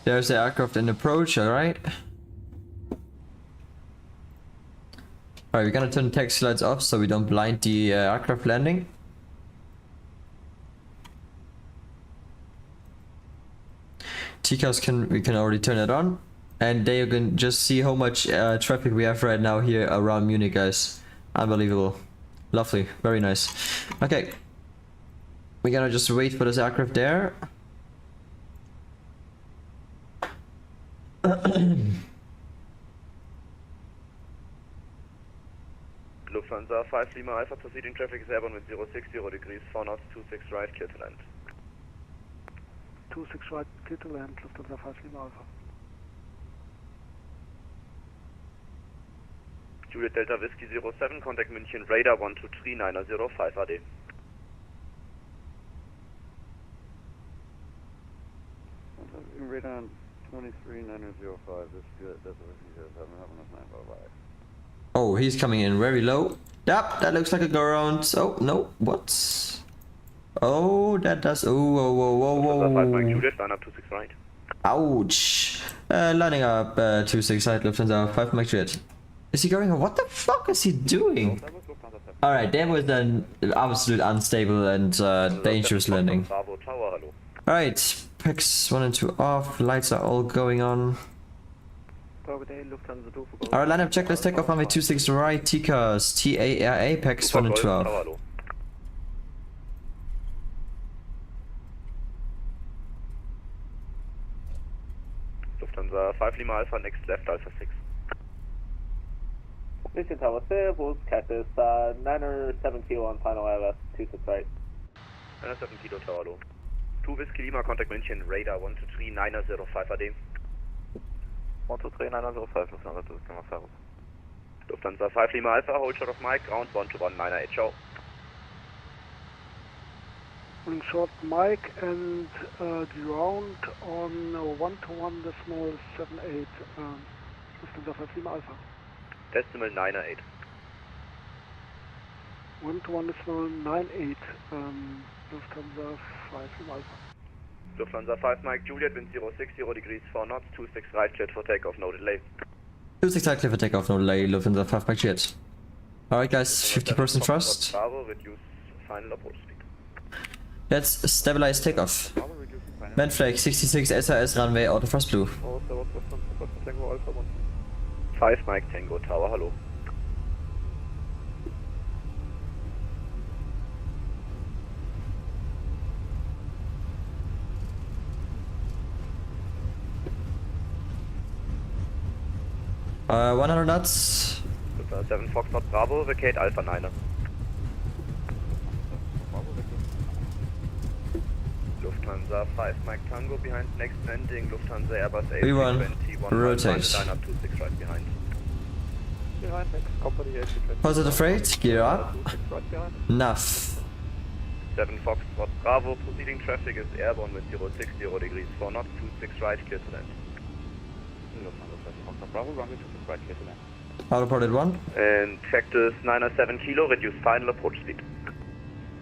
There's the aircraft in approach, alright. Alright, we're gonna turn the taxi lights off so we don't blind the aircraft landing. TCAS we can already turn it on. And there you can just see how much traffic we have right now here around Munich, guys. Unbelievable. Lovely, very nice. Okay. We're gonna just wait for this aircraft there. Lufthansa 5 Lima Alpha, proceeding traffic is airborne with 060 degrees, 4 knots, 26 right, clear to land. 26 right, clear to land, Lufthansa 5 Lima Alpha. Juliet Delta Whiskey 07, contact München Radar 123905 AD. Radar 23905, that's good. That's what he says. I'm having enough 955. Oh, he's coming in very low. Yep, that looks like a go around. Oh, no, what? Oh, that does. Oh, whoa, whoa, whoa, whoa. 5 Mike Juliet, line up 26 right. Ouch. Lining up 26 right, Lufthansa 5 Mike Juliet. Is he going? What the fuck is he doing? Alright, that was an absolute unstable and dangerous landing. Alright, packs 1 and 2 off, lights are all going on. Alright, lineup check, let's take off runway 26 right, TCAS, TARA, packs 1 and 2 off. Lufthansa 5 Lima Alpha, next left, Alpha 6. Mission Tower Servus, Cactus, 907 kilo on final Airbus, 26 right. 907 kilo Tower low. 2 Whiskey Lima, contact München Radar 123905 AD. 123-905, Lufthansa 2, Servus. Lufthansa 5 Lima Alpha, hold short of Mike, ground 1219 HO. Holding short Mike and ground on 121.78, Lufthansa 5 Lima Alpha. Decimal 908. 121.98, Lufthansa 5 Lima Alpha. Lufthansa 5 Mike Juliet, wind 060 degrees, 4 knots, 26 right, cleared for takeoff, no delay. 26 right, clear for takeoff, no delay, Lufthansa 5 Mike Juliet. Alright guys, 50% thrust. Bravo, reduce final approach speed. Let's stabilize takeoff. Man flag 66 SAS runway, AutoFPS blue. 5 Mike Tango Tower, hello. Uh, 100 knots. 7 Foxtrot Bravo, vacate Alpha 9. Lufthansa 5 Mike Tango behind next landing, Lufthansa Airbus A320, rotate. line up 26 right behind. Behind next company A320. Positive rate, gear up. Enough. 7 Foxtrot Bravo, proceeding traffic is airborne with 060 degrees, 4 knots, 26 right, clear to land. Lufthansa 7 Foxtrot Bravo, runway 26 right, clear to land. Autoported 1. And Cactus 907 kilo, reduce final approach speed.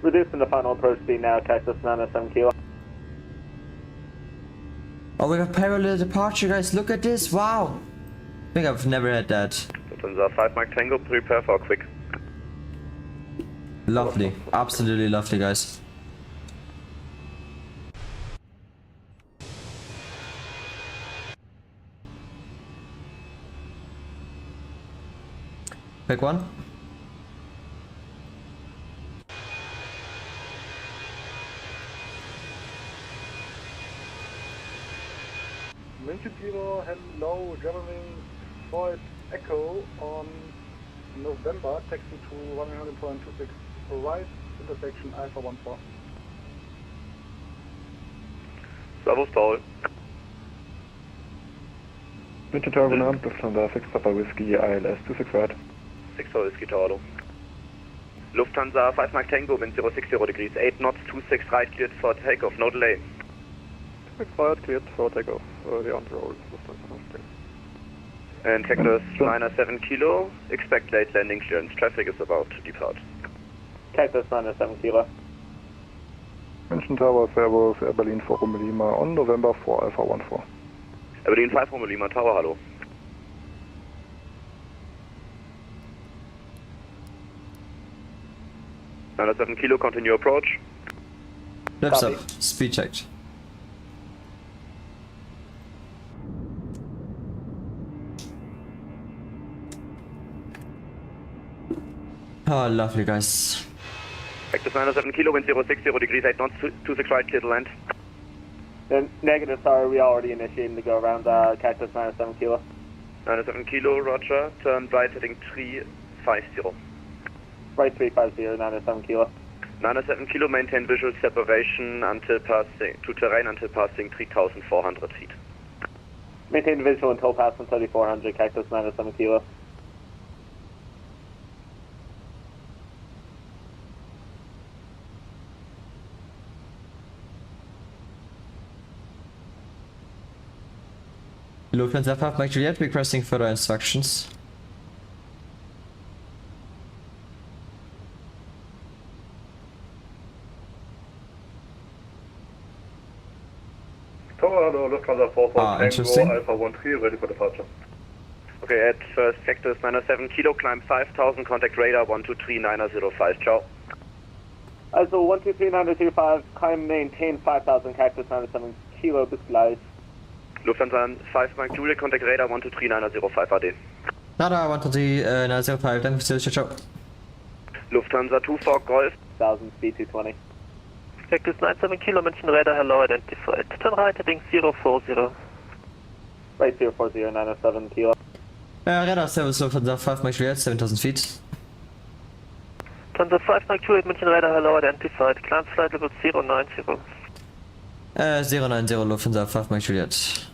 Reducing the final approach speed now, Cactus 907 kilo. Oh, we have parallel departure, guys. Look at this. Wow. I think I've never had that. Lufthansa 5 Mike Tango, prepare for a quick. Lovely. Absolutely lovely, guys. Pick one. München Kilo, hello, Germany, 4 Echo on November, taxi to 104.26 right, intersection Alpha 14. Servus, Paul. Bitte Turbulent, Lufthansa 6 Papa Whiskey, ILS 26 right. 6 for Whiskey Tower. Lufthansa 5 Mike Tango, wind 060 degrees, 8 knots, 26 right, cleared for takeoff, no delay. 26 right, cleared for takeoff, the on roll, Lufthansa 5. And Hector's minus 7 kilo, expect late landing clearance, traffic is about to depart. Cactus minus 7 kilo. München Tower, Servus, Air Berlin 4 Romeo Lima on November 4 Alpha 14. Air Berlin 5 Romeo Lima Tower, hallo. Minus 7 kilo, continue approach. Left up, speed checked. Oh, lovely, guys. Hector's minus 7 kilo, wind 060 degrees, 8 knots, 26 right, clear to land. Then negative, sorry, we already initiated the go around Cactus minus 7 kilo. Minus 7 kilo, roger, turn right heading 350. Right 350, minus 7 kilo. Minus 7 kilo, maintain visual separation until passing, to terrain until passing 3,400 feet. Maintain visual until passing 3,400, Cactus minus 7 kilo. Lufthansa 5 Mike Juliet, requesting further instructions. Tower, hello, Lufthansa 4 interesting. Alpha 13, ready for departure. Okay, at first Hector's minus 7 kilo, climb 5,000, contact radar 123.905, ciao. Also 123.925, climb maintain 5,000, Cactus minus 7 kilo, bis gleich. Lufthansa 5 Mike Juliet, contact radar 123.905 AD. Radar 123.905, danke fürs Ziel, ciao. Lufthansa 2 Fog Golf. 1,000, speed 220. Cactus 97 kilo, München radar, hello, identified. Turn right, heading 040. Right 040, 907 kilo. Radar Service Lufthansa 5 Mike Juliet, 7,000 feet. Lufthansa 5 Mike Juliet, München radar, hello, identified. Climb flight level 090. 090 Lufthansa 5 Mike Juliet.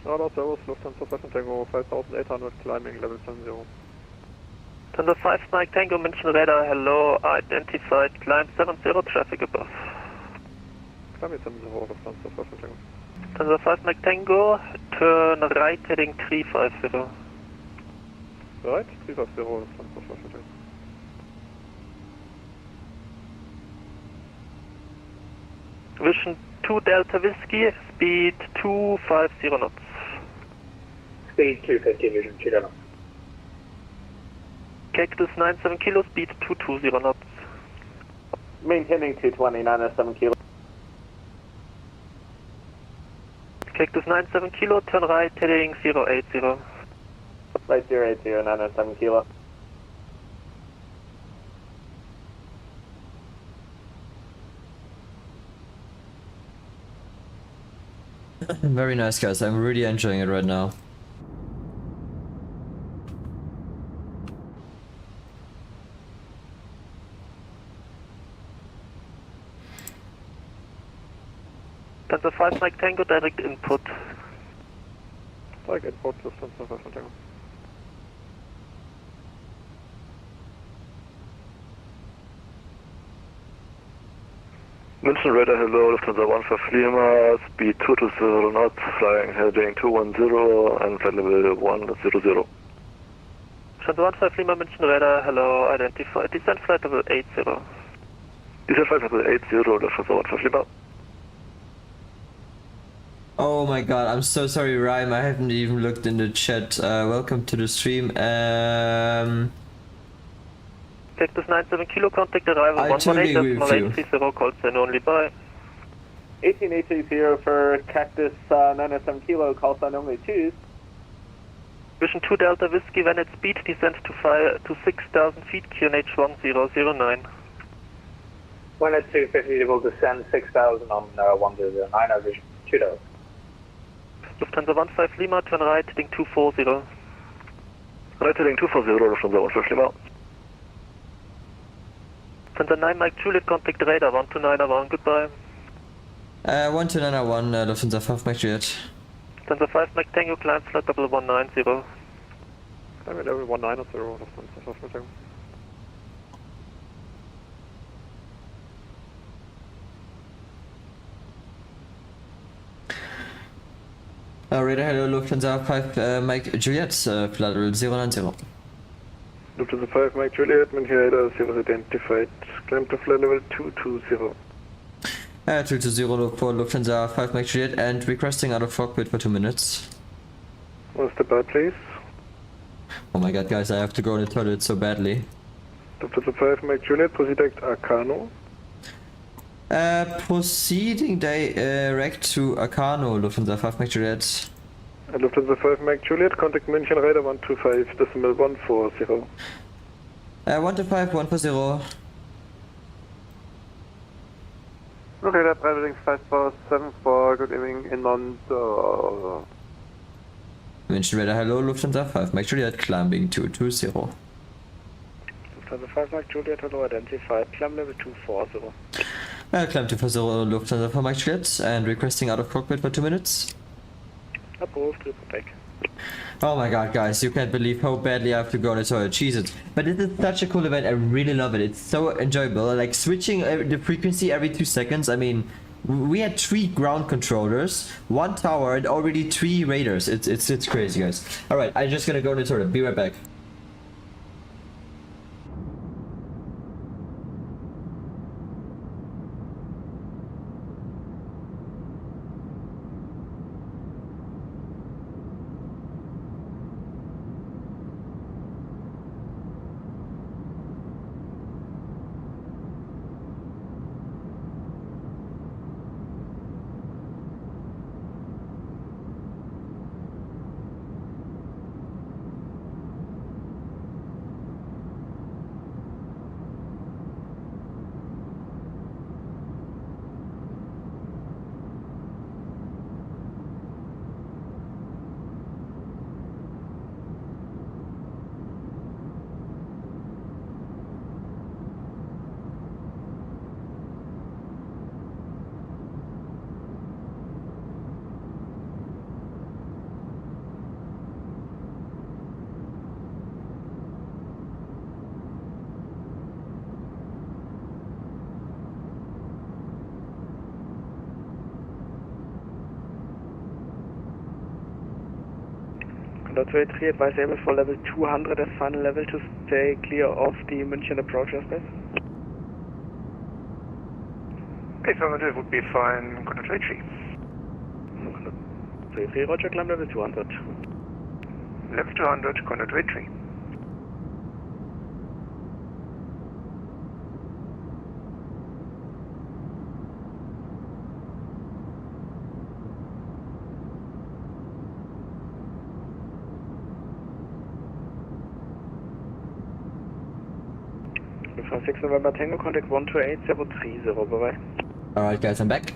Radar Servus, Lufthansa 5 Tango 5800, climbing level 70. Lufthansa 5 Mike Tango, München radar, hello, identified. Climb 70, traffic above. Climbing 70, Lufthansa 5 Tango. Lufthansa 5 Mike Tango, turn right, heading 350. Right, 350, Lufthansa 5 Tango. Vision 2 Delta Whiskey, speed 250 knots. Speed 250, Vision 2 Delta. Cactus 97 kilo, speed 220 knots. Maintaining 220, 907 kilo. Cactus 97 kilo, turn right, heading 080. Right 080, 907 kilo. Very nice, guys. I'm really enjoying it right now. Lufthansa 5 Mike Tango, direct input. Direct input, Lufthansa 5 Tango. München radar, hello, Lufthansa 15 Lima, speed 220 knots, flying heading 210 and flight level 100. Lufthansa 15 Lima, München radar, hello, identified. Descent flight level 80. Descent flight level 80, Lufthansa 15 Lima. Oh my god, I'm so sorry, Rhyme. I haven't even looked in the chat. Welcome to the stream. Cactus 97 kilo, contact arrival 118.830, call sign only by. 18830 for Cactus 907 kilo, call sign only 2. Vision 2 Delta Whiskey, when at speed, descend to 6,000 feet, QNH 1009. When at 250, we'll descend 6,000 on 1009, Vision 2 Delta. Lufthansa 15 Lima, turn right, heading 240. Right heading 240, Lufthansa 15 Lima. Lufthansa 9 Mike Juliet, contact radar 129 goodbye. 12901, Lufthansa 5 Mike Juliet. Lufthansa 5 Mike Tango, climb flight level 190. Climb level 190, Lufthansa 5 Mike Tango. Radar, hello, Lufthansa 5 Mike Juliet, flight level 090. Lufthansa 5 Mike Juliet, Manhattan radar 0 identified. Climb to flight level 220. 220 for Lufthansa 5 Mike Juliet and requesting out of cockpit for 2 minutes. What's the bar, please? Oh my god, guys, I have to go in the toilet so badly. Lufthansa 5 Mike Juliet, proceed Arcano. Proceeding direct to Arcano, Lufthansa 5 Mike Juliet. Lufthansa 5 Mike Juliet, contact München radar 125.140. 125, 140. Okay, that traveling 5474, good evening, inbound. München radar, hello, Lufthansa 5 Mike Juliet, climbing 220. Lufthansa 5 Mike Juliet, hello, identified, climb level 240. Climb 240, Lufthansa 5 Mike Juliet, and requesting out of cockpit for 2 minutes. Approved, report back. Oh my god, guys, you can't believe how badly I have to go on the toilet. Jesus. But this is such a cool event, I really love it. It's so enjoyable. Like switching the frequency every 2 seconds. I mean, we had 3 ground controllers, 1 tower, and already 3 radars. It's crazy, guys. Alright, I'm just gonna go on the toilet. Be right back. Control 3 advise able for level 200 as final level to stay clear of the München approach airspace. Affirmative would be fine, Control 3. Control 3, roger, climb level 200. Level 200, Control 3. From 6 November Tango, contact 128.030, bye-bye. Alright guys, I'm back.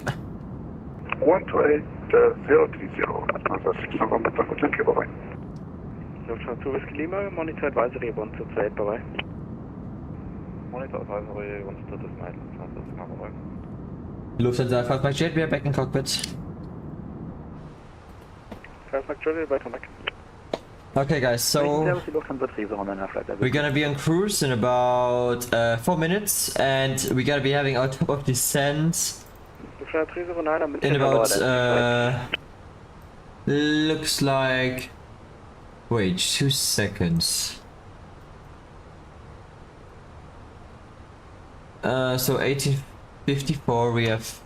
128.030, Lufthansa 6 November Tango, thank you, bye-bye. Lufthansa 2 Whiskey Lima, monitor advisory 128, bye-bye. Monitor advisory 129, Lufthansa 6 November. Lufthansa 5 Mike Juliet, we are back in cockpit. 5 Mike Juliet, welcome back. Okay guys, so we're gonna be on cruise in about 4 minutes and we're gonna be having our top of descent in about looks like, wait 2 seconds. So 1854 we have,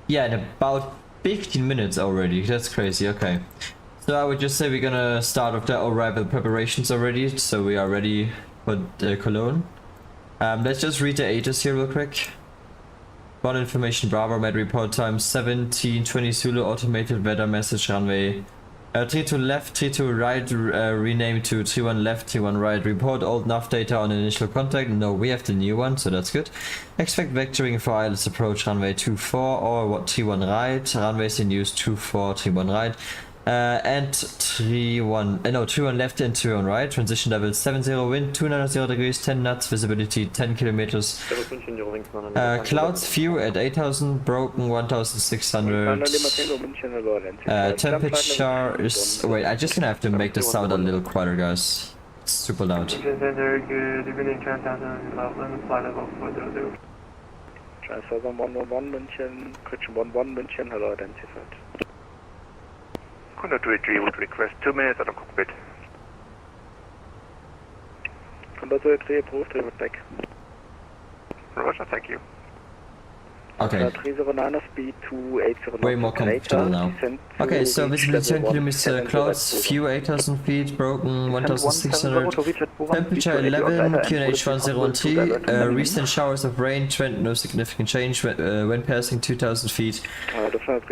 yeah, in about 15 minutes already. That's crazy. Okay, so I would just say we're gonna start with the arrival preparations already, so we are ready for Cologne. Let's just read the ATIS here real quick. One information Bravo, med report time 1720 Zulu, automated weather message runway 32 left, 32 right, rename to 31 left, 31 right, report old nav data on initial contact. No, we have the new one, so that's good. Expect vectoring for ILS approach runway 24 or 31 right, runways in use 24, 31 right. And 3-1 left and 2-1 right. Transition level 70, wind 290 degrees, 10 knots, visibility 10 kilometers. Clouds few at 8,000, broken 1,600. Temperature is... Wait, I just gonna have to make the sound a little quieter, guys. It's super loud. Transfer 111 München, correction 11 München, hello, identified. Contact 283 would request 2 minutes at the cockpit. Contact 283 approved, revert back. Roger, thank you. Okay. 309 speed 280. Way more comfortable now. Okay, so visibility 10 kilometers, clouds, few 8,000 feet, broken 1,600, temperature 11, QNH 1013, recent showers of rain, trend no significant change when passing 2,000 feet. Contact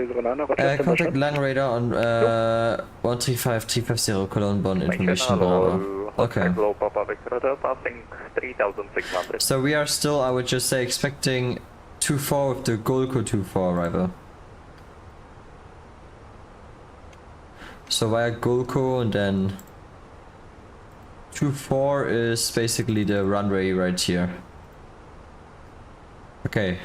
Lang radar on 135350 Cologne Bonn information Bravo. Okay. So we are still, I would just say, expecting 2-4 with the Golco 2-4 arrival. So via Golco and then 2-4 is basically the runway right here. Okay.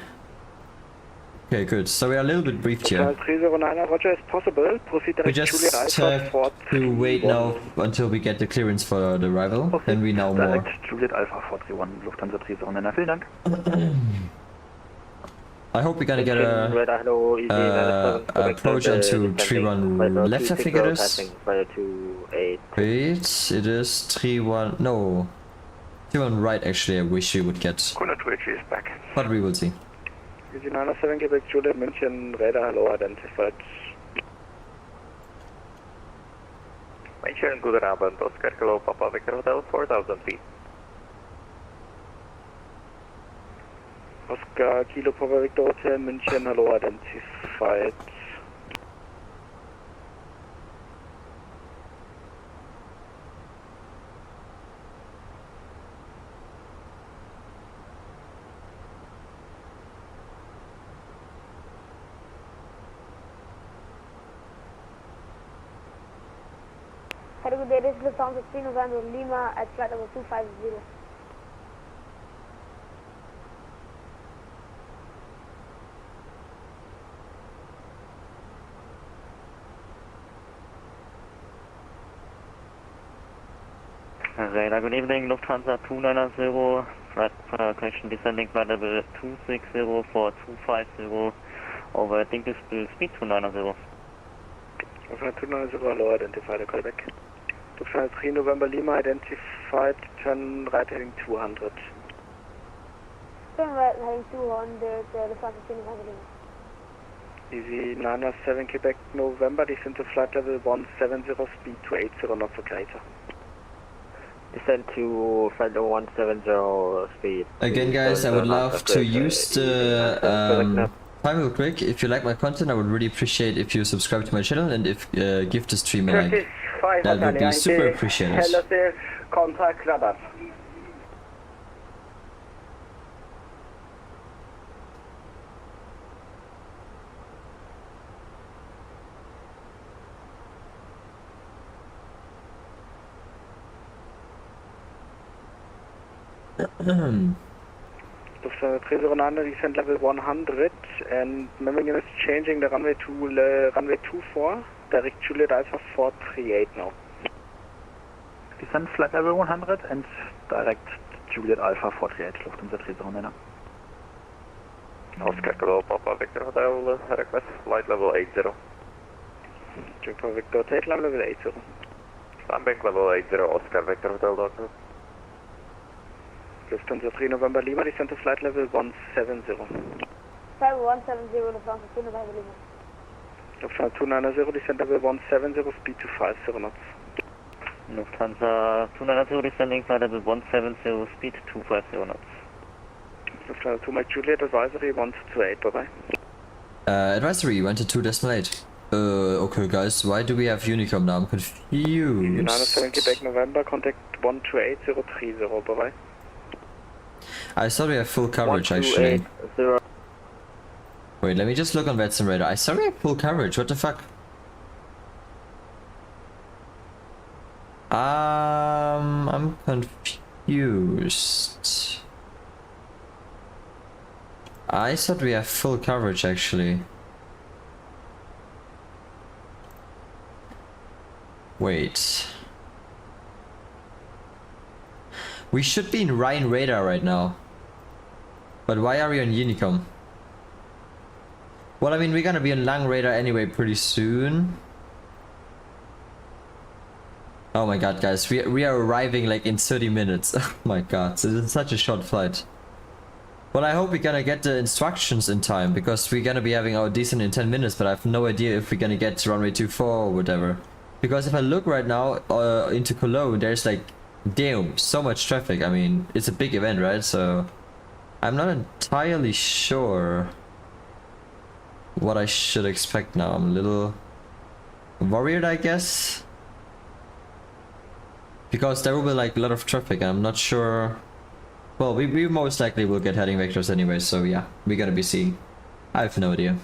Okay, good. So we are a little bit briefed here. 309 Roger is possible. Proceed We just have to wait now until we get the clearance for the arrival. Okay. Then we know more. Juliet Alpha 431 Lufthansa 309, vielen Dank. I hope we're gonna get a approach onto 3-1 left, I think it is. Wait, it is 3-1, no. 3-1 right actually, I wish we would get. But we will see. 97 Quebec Juliet München, radar hello, identified. München, guten Abend, Oscar Kilo, Papa Victor Hotel, 4,000 feet. Oscar Kilo Papa Victor Hotel München, hello, identified. Had a good day, this is Lufthansa 3 November Lima at flight number 250. Radar, good evening, Lufthansa 290, flight correction descending flight level 260 for 250, over Dinkelspiel speed 290. Lufthansa 290, hello, identified, call back. Lufthansa 3 November Lima, identified, turn right heading 200. Turn right heading 200, Lufthansa 3 November Lima. Easy 907 Quebec November, descend to flight level 170, speed 280, knots or greater. Descend to flight level 170, speed. Again guys, I would love to use the time real quick. If you like my content, I would really appreciate if you subscribe to my channel and if give the stream a like. That would be super appreciated. Hello there, contact radar. Lufthansa 309, descent level 100, and Memmingen is changing the runway to runway 24, direct Juliet Alpha 438 now. Descend flight level 100 and direct Juliet Alpha 438, Lufthansa 309. Oscar Kilo, Papa Victor Hotel, request flight level 80. Papa Victor Hotel, level 80. Standbank level 80, Oscar Victor Hotel, Doctor. Lufthansa 3 November Lima, descend to flight level 170. Flight 170, Lufthansa 3 November Lima. Lufthansa 290, descend level 170, speed 250 knots. Lufthansa 290, descending flight level 170, speed 250 knots. Lufthansa 2 Mike Juliet, advisory 1228, bye bye. Advisory 122.8. Okay guys, why do we have Unicom now? I'm confused. 907 Quebec November, contact 128030, bye bye. I thought we have full coverage actually. Wait, let me just look on Vatsim radar. I thought we have full coverage, what the fuck? I'm confused. I thought we have full coverage actually. Wait. We should be in Ryan radar right now. But why are we on Unicom? Well, I mean, we're gonna be on Lang radar anyway pretty soon. Oh my god, guys, we are arriving like in 30 minutes. Oh my god, so this is such a short flight. Well, I hope we're gonna get the instructions in time, because we're gonna be having our descent in 10 minutes, but I have no idea if we're gonna get to runway 24 or whatever. Because if I look right now into Cologne, there's like, damn, so much traffic. I mean, it's a big event, right? So I'm not entirely sure what I should expect now. I'm a little worried, I guess. Because there will be like a lot of traffic and I'm not sure. Well, we most likely will get heading vectors anyway, so yeah, we're gonna be seeing. I have no idea.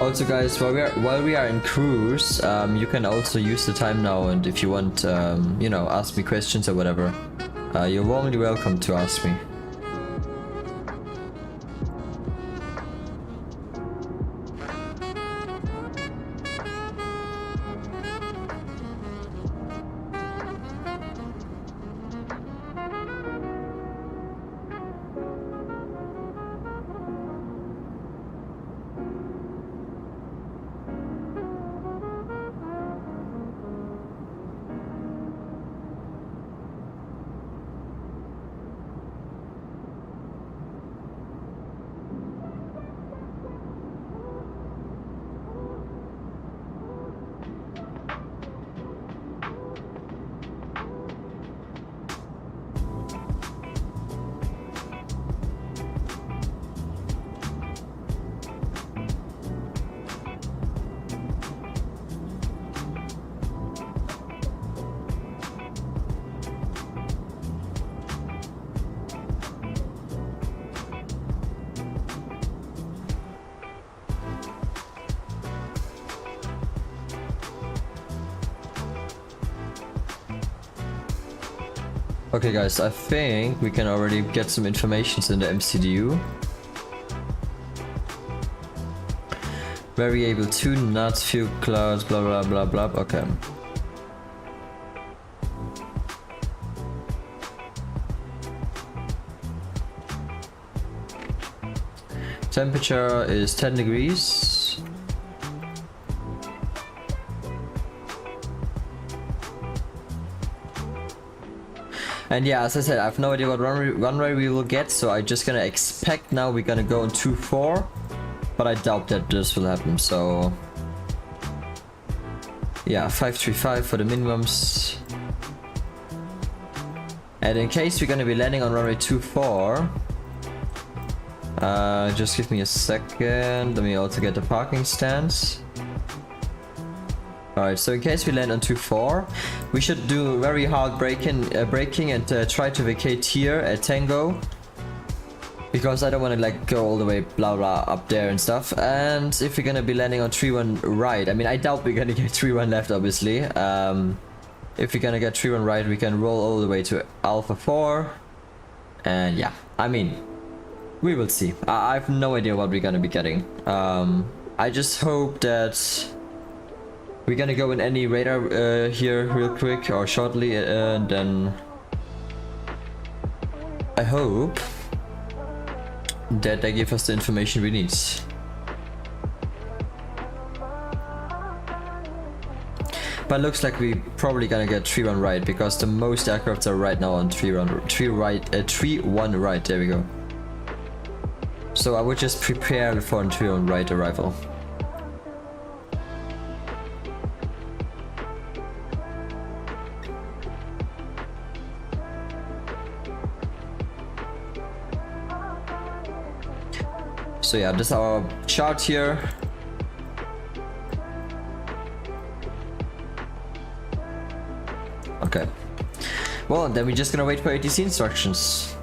Also, guys, while we are in cruise, you can also use the time now, and if you want, you know, ask me questions or whatever, you're warmly welcome to ask me. Okay guys, I think we can already get some information in the MCDU. Variable 2 knots, few clouds, blah blah blah blah. Okay. Temperature is 10 degrees. And yeah, as I said, I have no idea what runway we will get, so I'm just gonna expect now we're gonna go on 24, but I doubt that this will happen, so yeah, 535 for the minimums. And in case we're gonna be landing on runway 24, just give me a second, let me also get the parking stance. Alright, so in case we land on 24, we should do very hard braking and try to vacate here at Tango. Because I don't want to like go all the way blah blah up there and stuff. And if we're gonna be landing on 3-1 right, I mean I doubt we're gonna get 3-1 left obviously. If we're gonna get 3-1 right, we can roll all the way to Alpha 4. And yeah, I mean, we will see. I have no idea what we're gonna be getting. I just hope that we're gonna go in any radar here real quick or shortly, and then I hope that they give us the information we need. But looks like we probably gonna get 3-1 right, because the most aircrafts are right now on 3-1 right. There we go. So I would just prepare for a 3-1 right arrival. So yeah, this is our chart here. Okay. Well, then we're just gonna wait for ATC instructions.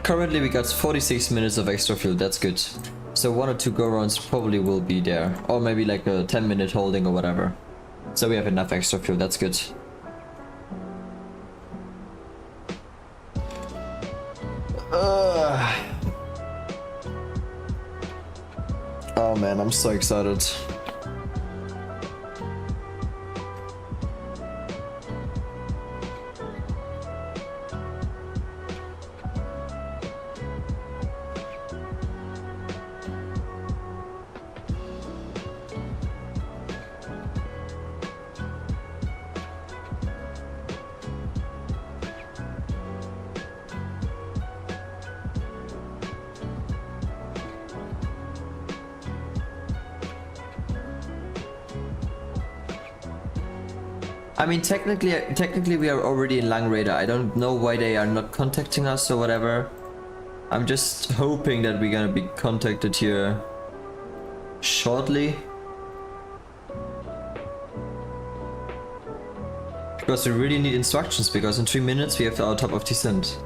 Currently we got 46 minutes of extra fuel, that's good. So 1 or 2 go rounds probably will be there, or maybe like a 10-minute holding or whatever. So we have enough extra fuel, that's good. Oh man, I'm so excited. I mean, technically we are already in Lang Radar. I don't know why they are not contacting us or whatever. I'm just hoping that we're gonna be contacted here shortly. Because we really need instructions, because in 3 minutes we have our top of descent.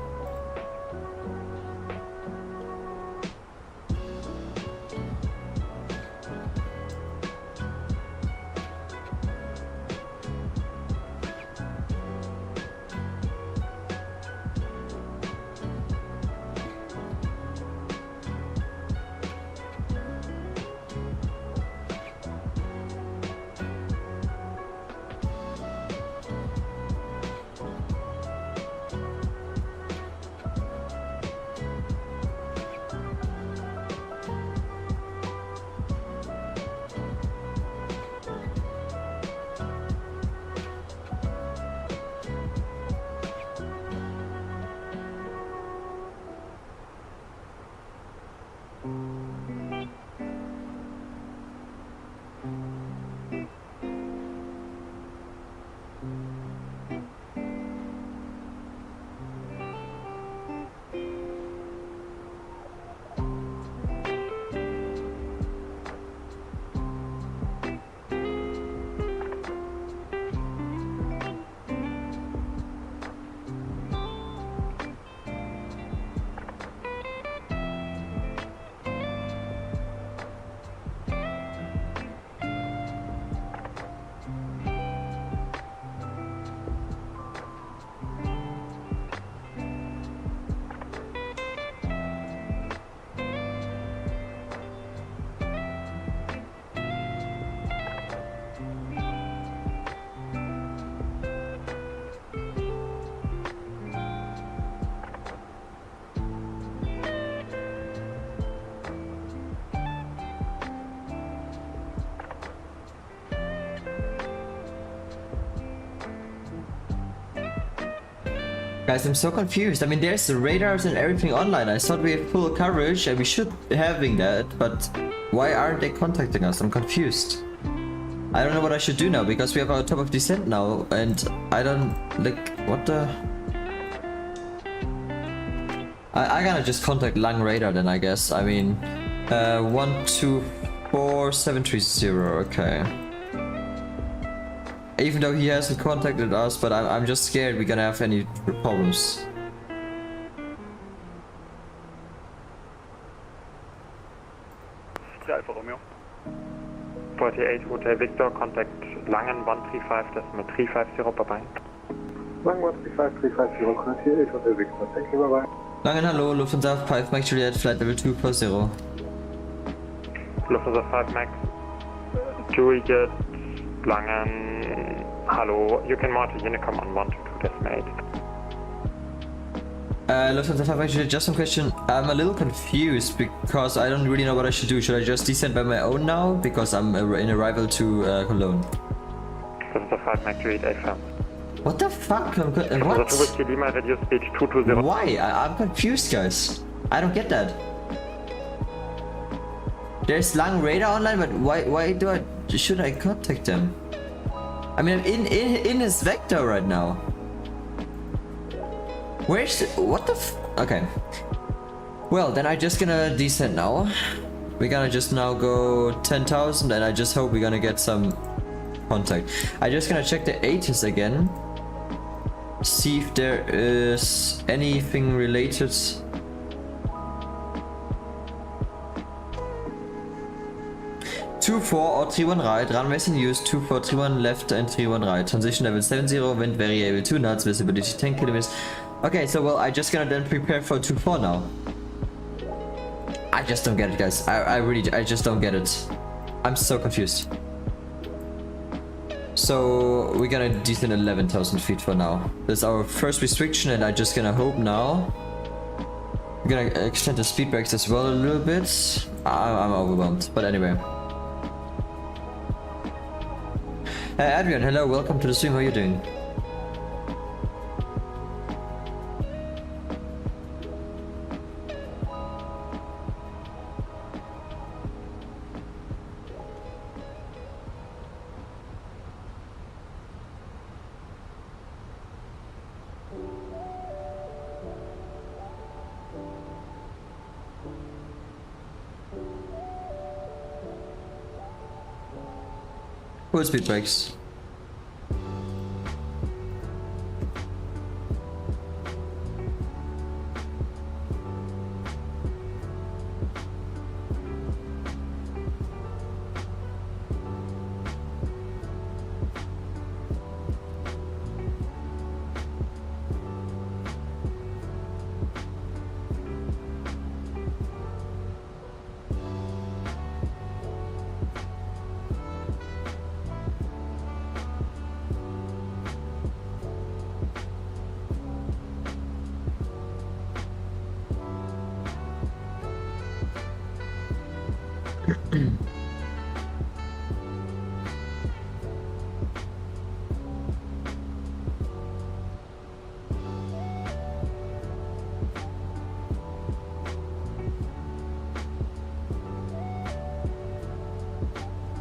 Guys, I'm so confused. I mean, there's the radars and everything online. I thought we have full coverage and we should be having that, but why aren't they contacting us? I'm confused. I don't know what I should do now because we have our top of descent now and I don't, like, what the... I gotta just contact Lang Radar then, I guess. I mean, 124730, okay. Even though he hasn't contacted us, but I'm just scared we're gonna have any problems. Alpha Romeo. 48 Hotel Victor, contact Langen 135.350, bye-bye. Langen 135.350, connect here 8 Hotel Victor, thank you, bye-bye. Langen, hallo, Lufthansa 5 Max Juliet, flight level 240. Lufthansa 5 Max, Juliet, Langen, hello, you can mount a Unicom on 122 decimal 8. Lufthansa 5 Max Juliet, just one question. I'm a little confused because I don't really know what I should do. Should I just descend by my own now? Because I'm in arrival to Cologne. Lufthansa 5 Max Juliet, AFM. What the fuck? What? Lima, reduce speed 220. Why? I'm confused, guys. I don't get that. There's Lang Radar online, but why should I contact them? I mean, I'm in his vector right now. Where's what the okay. Well, then I'm just gonna descend now. We're gonna just now go 10,000 and I just hope we're gonna get some contact. I'm just gonna check the ATIS again. See if there is anything related. 24 or 31 right, runways in use, 24, 31 left and 31 right. Transition level 70, wind variable 2 knots, visibility 10 kilometers. Okay, so well, I just gonna then prepare for 24 now. I just don't get it, guys. I just don't get it. I'm so confused. So we're gonna descend 11,000 feet for now. That's our first restriction and I'm just gonna hope now. We're gonna extend the speed brakes as well a little bit. I'm overwhelmed, but anyway. Hey Adrian, hello, welcome to the stream, how are you doing? Full speed brakes.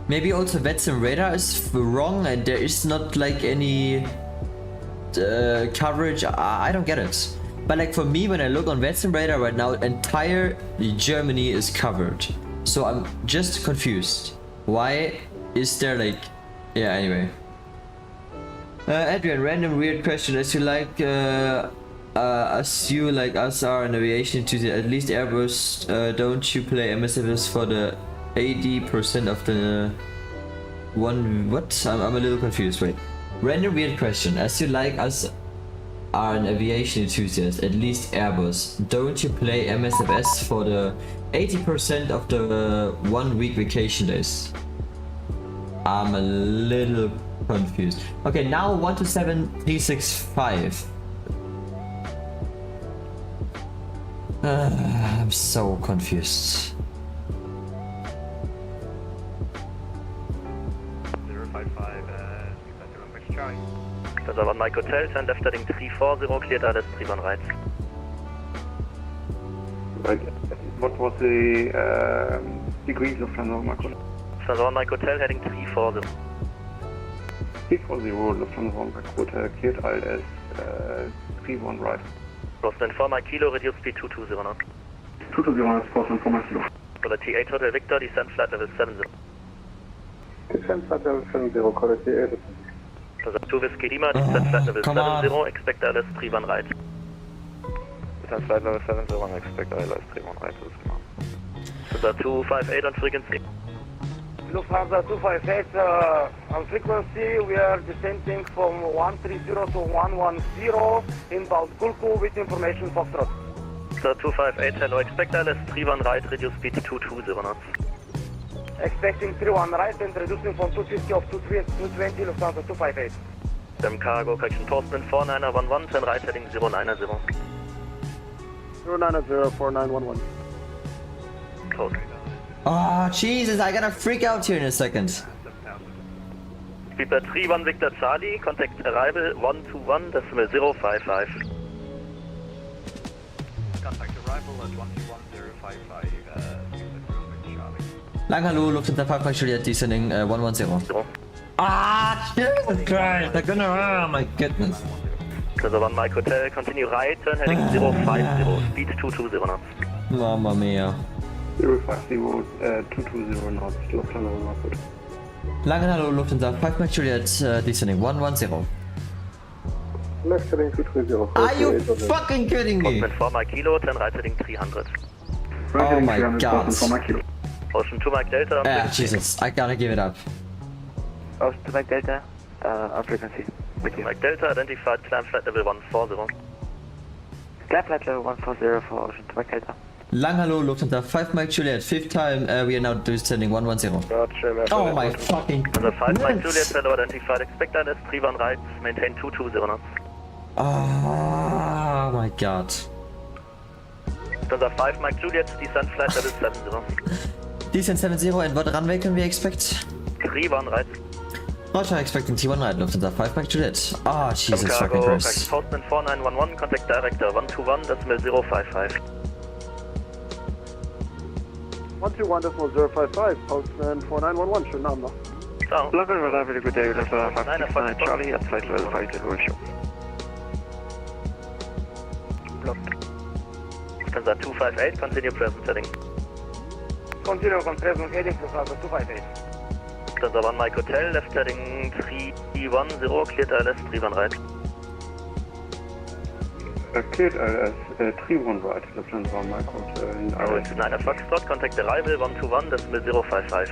Maybe also Vatsim radar is wrong and there is not like any coverage. I don't get it. But like for me, when I look on Vatsim radar right now, entire Germany is covered. So I'm just confused. Why is there like... Yeah, anyway. Adrian, random weird question. As you like us are in aviation to at least Airbus, don't you play MSFS for the 80% of the one... What? I'm a little confused. Wait. Random weird question. As you like us are an aviation enthusiast, at least Airbus, don't you play MSFS for the 80% of the 1 week vacation days? I'm a little confused. Okay, now 127365. I'm so confused. 055, Charlie. That's about Mike Hotel, turn left heading 340, cleared LS 31 right. Right. What was the degrees of Lufthansa Mike Hotel? Lufthansa Mike Hotel heading 340. 340 Lufthansa Mike Hotel, cleared LS 31 right. Boston 4 Mike Kilo, reduce speed 220 knots. 220 is Boston 4 Mike Kilo. For the T8 Hotel Victor, descend flight level 70. Descend flight level 70, correct T8. That's 2 Whiskey Lima, descend flight level 70, expect LS 31 right. Descend flight level 70, expect LS 31 right, this is command. That's 258 on frequency. Lufthansa 258 on frequency, we are descending from 130 to 110 inbound Kulku with information Foxtrot. So 258, hello, expect LS 31 right, reduce speed 220 knots. Expecting 31 right and reducing from 250 of 220 Lufthansa 258. Dem cargo correction postman 4911, turn right heading 090. 090 4911. Close. Oh Jesus, I gotta freak out here in a second. Speedbird 31 Victor Charlie, contact arrival 121 decimal 055. Contact arrival at 121055, Charlie. Lang hallo, Lufthansa 5 Mike Juliet, descending 110. Ah, Jesus Christ, they're gonna... Oh my goodness. So 1 Mike Hotel, continue right, turn heading 050, speed 220 knots. Mamma mia. 050, 220 knots, Lufthansa Mike Hotel. Lang hallo, Lufthansa 5 Mike Juliet, descending 110. Left heading 230. Are you fucking kidding me? Postman 4 Mike Kilo, turn right heading 300. Oh my god. Ocean 2 Mike Delta. Ah, Jesus, I gotta give it up. Ocean 2 Mike Delta, on frequency. Mike Delta, identified, climb flight level 140. Climb flight level 140 for Ocean 2 Mike Delta. Lang hallo, Lufthansa 5 Mike Juliet, 5th time, we are now descending 110. Oh my fucking... So 5 Mike Juliet, fellow identified, expect LS 31 right, maintain 220 knots. Oh my god. So 5 Mike Juliet, descend flight level 70. Descent 70 and what runway can we expect? 31 right. Roger, expecting T1 right, Lufthansa 5 Mike Juliet. Ah, Jesus fucking cargo, Christ. Postman 4911, contact director 121 decimal 055. 121 decimal 055, Postman 4911, schönen Abend noch. So. London, reliable, good day, Lufthansa 5 Charlie, at flight level 50 with you. Lufthansa 258, continue present heading. Continue on present heading Lufthansa 258. Lufthansa 1 Mike Hotel, left heading 310, cleared LS 31 right. Cleared LS 31 right, Lufthansa 1 Mike Hotel. It's 9 Foxtrot, contact arrival 121 decimal 055.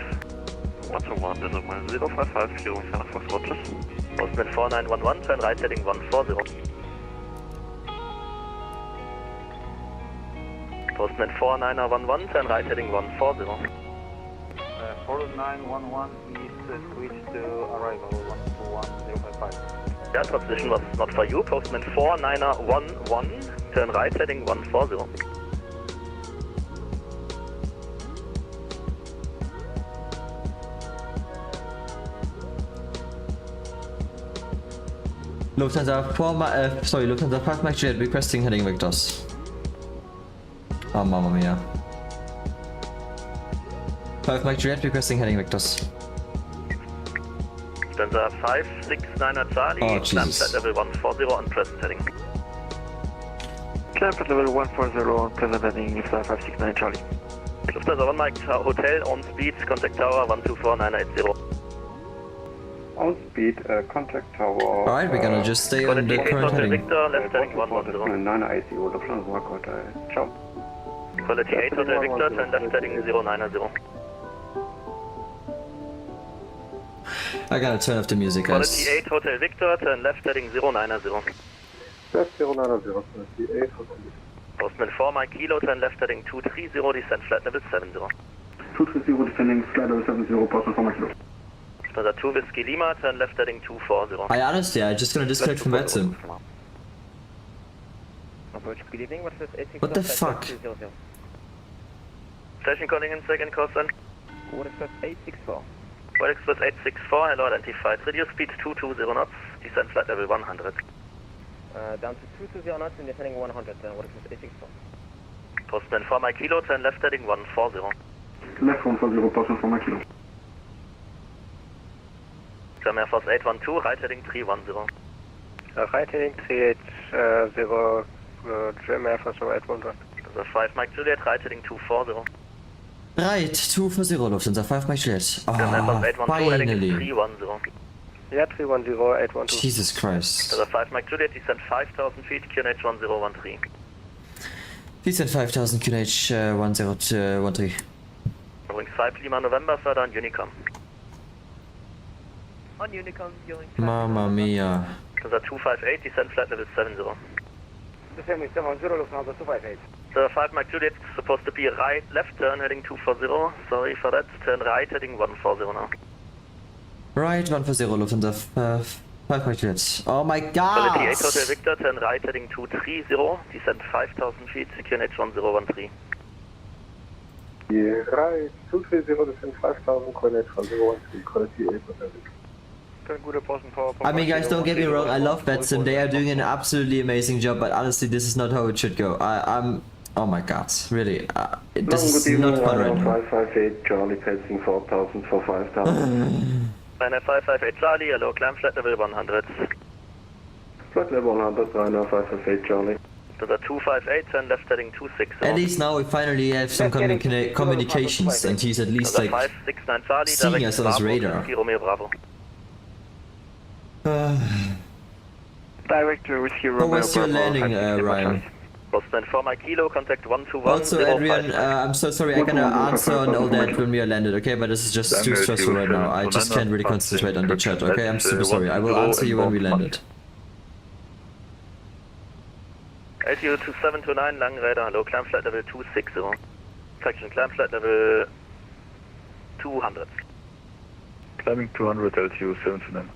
121 decimal 055, Klärung für nach Foxtrot, tschüss. Postman 4911, turn right heading 140. Postman 4911, turn right heading 140. 4911 is switch to arrival 121055. Yeah, position was not for you. Postman 4911, turn right heading 140. Lufthansa 5 Mike Juliet requesting heading VENTUS. Oh, mamma mia. 5 Mike Juliet requesting heading VENTUS. Lufthansa 569 Charlie, Oh, climb Jesus. flight level 140 on present heading. Climb flight level 140 on present heading, flight 569 Charlie. Lufthansa 1 Mike Hotel on speed, contact tower 124980. On speed, contact tower. Alright, we're gonna just stay on the current Hotel heading. Victor, left heading 110. 980, Lufthansa 1 Hotel. Ciao. Quality 8 Hotel Victor, turn left heading 090. I gotta turn off the music, guys. Quality 8 Hotel Victor, turn left heading 090. Left 090, Quality 8 Hotel. Postman 4 Mike Kilo, turn left heading 230, descend flight level 70. 230, descending flight level 70, Postman 4 Mike Kilo. Lufthansa 2 Whiskey Lima, turn left heading 240. I honestly, I'm just gonna disconnect from Vatsim. Good evening, what's this? What the fuck? Station calling in second course then. What Express 864? What Express 864, hello, identified. Reduce speed 220 knots, descend flight level 100. Down to 220 knots and descending 100, what Express 864? Postman 4 Mike Kilo, turn left heading 140. Left 140, Postman 4 Mike Kilo. German Air Force 812, right heading 310. Right heading 380, German Air Force 811. Lufthansa 5 Mike Juliet, right heading 240. Right, 240 Lufthansa 5 Mike Juliet. German Air Force 812, heading Finally. 310. Yeah, 310, 812. Jesus Christ. Lufthansa 5 Mike Juliet, descend 5000 feet, QNH 1013. Descent 5000 QNH 1013. Wings 5 Lima November, further on Unicom. On Unicom, going. Mamma mia. Lufthansa 258, descend flight level 70. Descending 70, Lufthansa 258. The 5 Mike Juliet supposed to be right, left turn heading 240. Sorry for that. Turn right heading 140 now. Right, 140 Lufthansa 5 Mike Juliet. Oh my Quality 8 god! Hotel Victor, turn right heading 230. Descend 5000 feet, QNH 1013. Yeah, right, 230, descend 5000, coordinate 1013, quality 8 Hotel. I mean, guys, don't get me wrong, I love Vatsim, they are doing an absolutely amazing job, but honestly, this is not how it should go. I'm... Oh my god, really, this is not fun right now. 558, Charlie, passing 4000 for 5000. 558 Charlie, hello, climb flight level 100. Flight level 100, 558, Charlie. The 258, turn left heading 26. At least now we finally have some communications, and he's at least like 569 Charlie, seeing us on his radar. Romeo Bravo. Director with you, How was your landing, Ryan? Postman 4 Mike Kilo, contact 121. Also, Adrian, I'm so sorry, I'm gonna answer on all that when we are landed, okay? But this is just too stressful right now. I just can't really concentrate on the chat, okay? I'm super sorry. I will answer you when we landed. LTU 2729, Langenräder, hello, climb flight level 260. Correction, climb flight level 200. Climbing 200, LTU 729.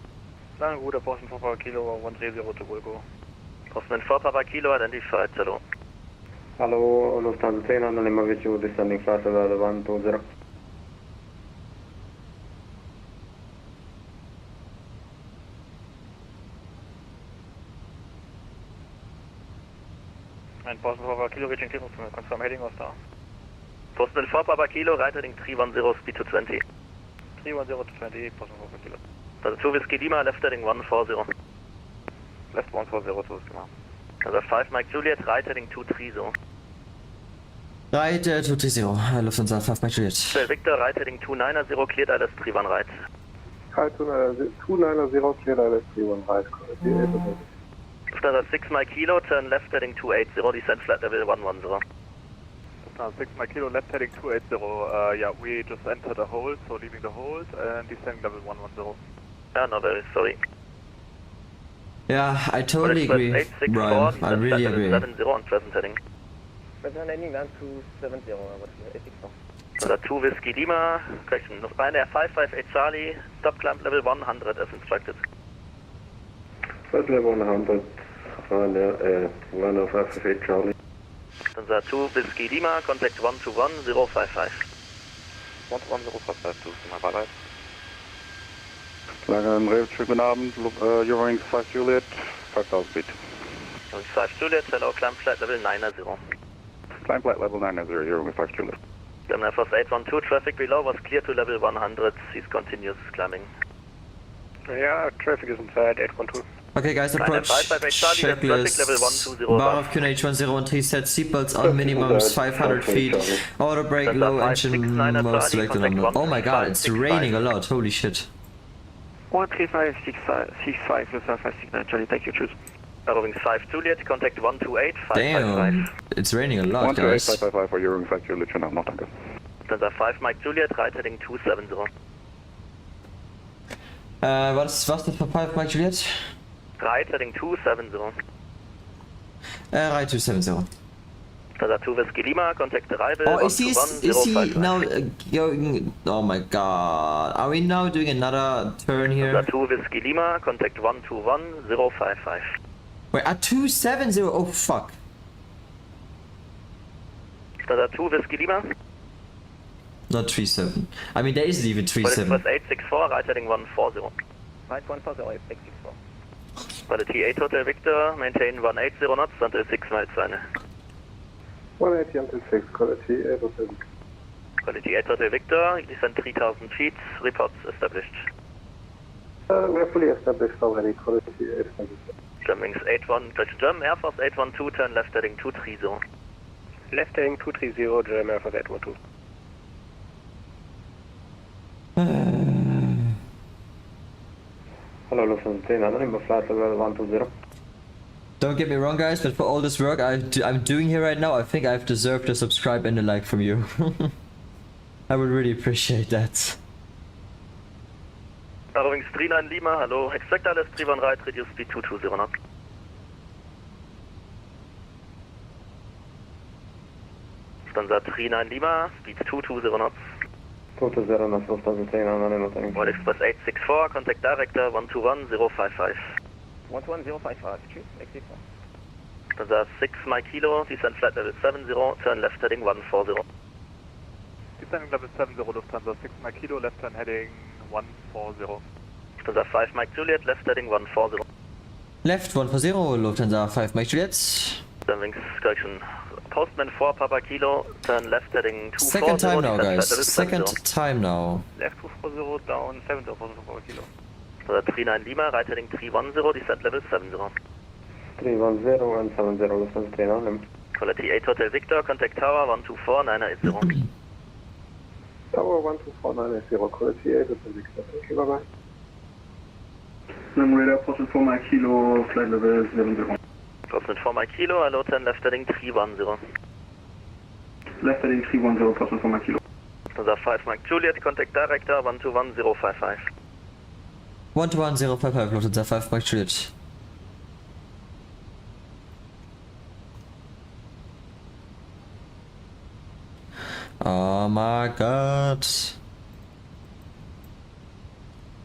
Langenruder, Boston 4 Papa Kilo, 130 to Bulgo. Postman 4 Papa Kilo, identified, hello. Hello, Lufthansa 10, Lima with you, descending flight level 120. And Boston 4 Papa Kilo, reaching clearance, confirm heading was down. Postman 4 Papa Kilo, right heading 310, speed to 20. 310 to 20, Boston 4 Papa Kilo. The 2 Whiskey Lima, left heading 140. Left 140 to Lima. The 5 Mike Juliet, right heading 230. Right, 230, Lufthansa 5 Mike Juliet. Hotel Victor, right heading 290, cleared ILS 31 right. Hi, 290, cleared ILS 31 right, quality 8 Hotel. Lufthansa 6 Mike Kilo, turn left heading 280, descend flight level 110. Lufthansa 6 Mike Kilo, left heading 280. Yeah, we just entered a hold, so leaving the hold and descending level 110. Yeah, no, very sorry. Yeah, I totally agree, Brian. I really agree. 70 on present heading. Present heading down to 70, what is it? The 2 Whiskey Lima, correction, Ryanair 558 Charlie, stop climb level 100 as instructed. Flight level 100, Ryanair 558 Charlie. The 2 Whiskey Lima, contact 121055. 11055 to Lima, bye bye. Guten Abend, Eurowings 5 Juliet, 5000 feet. Eurowings 5 Juliet, hello, climb flight level 90. Climb flight level 90, Eurowings 5 Juliet. German Air Force 812, traffic below was clear to level 100, cease continuous climbing. Yeah, traffic is inside 812. Okay guys, approach checklist. Bar of QNH1013 set seatbelts on minimums 500 feet. Auto brake, low engine mode selected on the... Oh my god, it's raining a lot, holy shit. 13565 with 569 Charlie, thank you, choose. Roving 5 Juliet, contact 128 Damn, it's raining a lot, guys. 128 for Roving 5 Juliet, channel, not danke. Stanza 5 Mike Juliet, right heading 270. Was das für 5 Mike Juliet? Right heading 270. Right 270. Stanza 2 Whiskey Lima, contact arrival. Oh, is he now going... Oh my god. Are we now doing another turn here? Stanza 2 Whiskey Lima, contact 121055. Wait, at 270? Oh fuck. Stanza 2 Whiskey Lima. Not 37. I mean, there isn't even 37. Plus 864, right heading 140. Right 140, 864. Quality 8 Hotel Victor, maintain 180 knots until 6 miles to 180 until 6, quality 8 Hotel Victor. Quality 8 Hotel Victor, descend 3000 feet, reports established. We're fully established already, quality 8 Hotel Victor. Simwings 81, German Air Force 812, turn left heading 230. Left heading 230, German Air Force 812. Hello, Lufthansa 300, flight level 120. Don't get me wrong, guys, but for all this work I'm doing here right now, I think I've deserved a subscribe and a like from you. I would really appreciate that. Roving 39 Lima, hello, expect alles 31 right, reduce speed 220 knots. Stanza 39 Lima, speed 220 knots. 220 knots, Lufthansa 300, World Express 864, contact director 121055. 12055, choose, exit 4. Stanza 6 Mike Kilo, descend flight level 70, turn left heading 140. Descending level 70, Lufthansa 6 Mike Kilo, left turn heading 140. Stanza 5 Mike Juliet, left heading 140. Left 140, Lufthansa 5 Mike Juliet. Simwings, correction. Postman 4 Papa Kilo, turn left heading 240. Second time now, guys. Second time now. Left 240, down 70 for Kilo. Stanza 39 Lima, right heading 310, descent level 70. 310 and 70, Lufthansa 300. Quality 8 Hotel Victor, contact tower 124980. Tower 124980, quality 8 Hotel Victor. Thank you, bye bye. Radar, Postal 4 Mike Kilo, flight level 70. Postal 4 Mike Kilo, hello, turn left heading 310. Left heading 310, Postal 4 Mike Kilo. Stanza 5 Mike Juliet, contact director 121055. 121055, Lufthansa 5 Mike Juliet. Oh my god.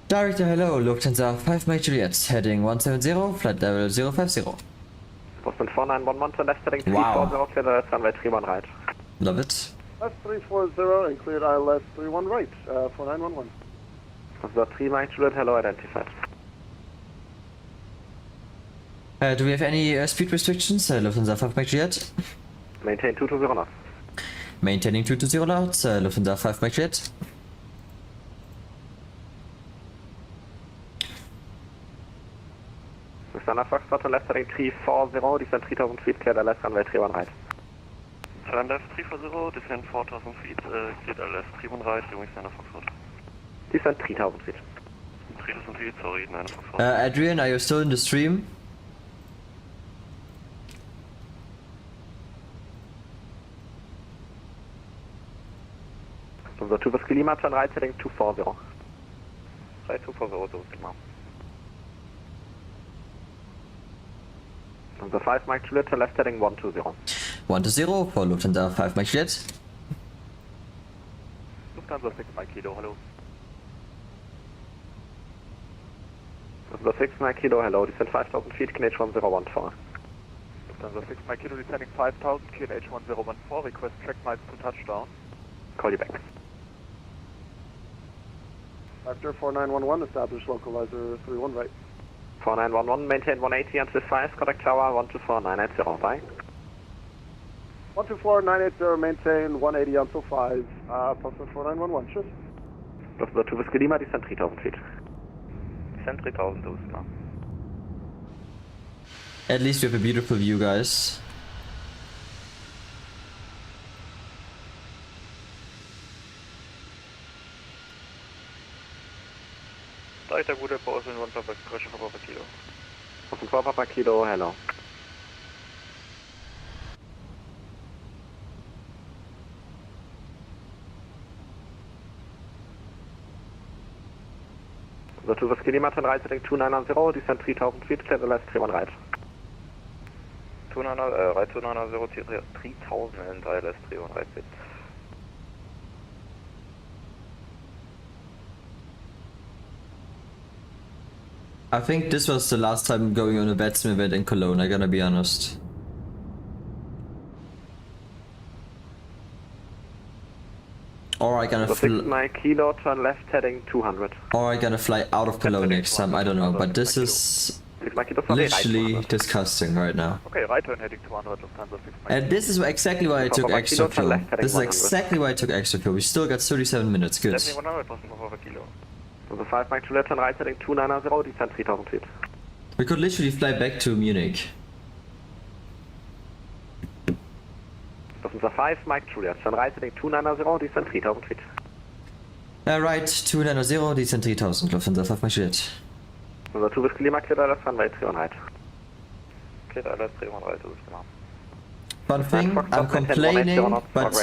Director, hello, Lufthansa 5 Mike Juliet, heading 170, flight level 050. Boston 4911, turn left heading 340, clear the runway 31 right. Love it. Left 340 and cleared I left 31 right, 4911. Boston 3 Mike Juliet, hello, identified. Do we have any speed restrictions? Lufthansa 5 Mike Juliet. Maintain 220 knots. Maintaining 220 knots, Lufthansa 5 Mike Juliet. Standard Foxtrot, turn left heading 340, descend 3000 feet, clear the left runway 31 right. Turn left 340, descend 4000 feet, clear the left 31 right, doing Standard Foxtrot. Descend 3000 feet. 3000 feet, sorry, 9 Foxtrot. Adrian, are you still in the stream? So 2 Whiskey Lima, turn right heading 240. Right 240, 2 Whiskey Lima. So 5 Mike Juliet, turn left heading 120. 120 for Lufthansa 5 Mike Juliet. Lufthansa 6 Mike Kilo, hello. Lufthansa 6 Mike Kilo, hello, descend 5000 feet, QNH 1014. Lufthansa 6 Mike Kilo, descending 5000, QNH 1014, request track miles to touchdown. Call you back. Factor 4911, establish localizer 31 right. 4911, maintain 180 until 5, contact tower 124980, bye. 124980, maintain 180 until 5, postal 4911, cheers. Lufthansa 2 Whiskey Lima, descend 3000 feet. descent 3000 now. At least we have a beautiful view, guys. Delta Buddha Pause in 1 Papa Correction for Papa Kilo. Offen 4 Papa Kilo, hello. So, to Whiskey Lima, turn right, heading 290, descend 3000 feet, clear the left, 31 right. 290, right 290, 3000 and ILS 31 right feet. I think this was the last time going on a Vatsim event in Cologne, I'm gonna be honest. Or I gonna fly Kilo, turn left heading 200. Or I gonna fly out of Cologne next time, I don't know, but this is literally disgusting right now. Okay, right turn heading 200, Lufthansa 6 And this is exactly why I took extra fuel. This is exactly why I took extra fuel. We still got 37 minutes, good. Definitely 100 for Kilo. So the 5 Mike Juliet, turn right heading 290, descend 3000 feet. We could literally fly back to Munich. Lufthansa 5 Mike Juliet, turn right heading 290, descend 3000 feet. Right, 290, descend 3000, Lufthansa 5 Mike Juliet. So 2 Whiskey Lima, clear ILS runway 31 right. Clear ILS 31 right, das ist genau. Fun thing, I'm complaining, but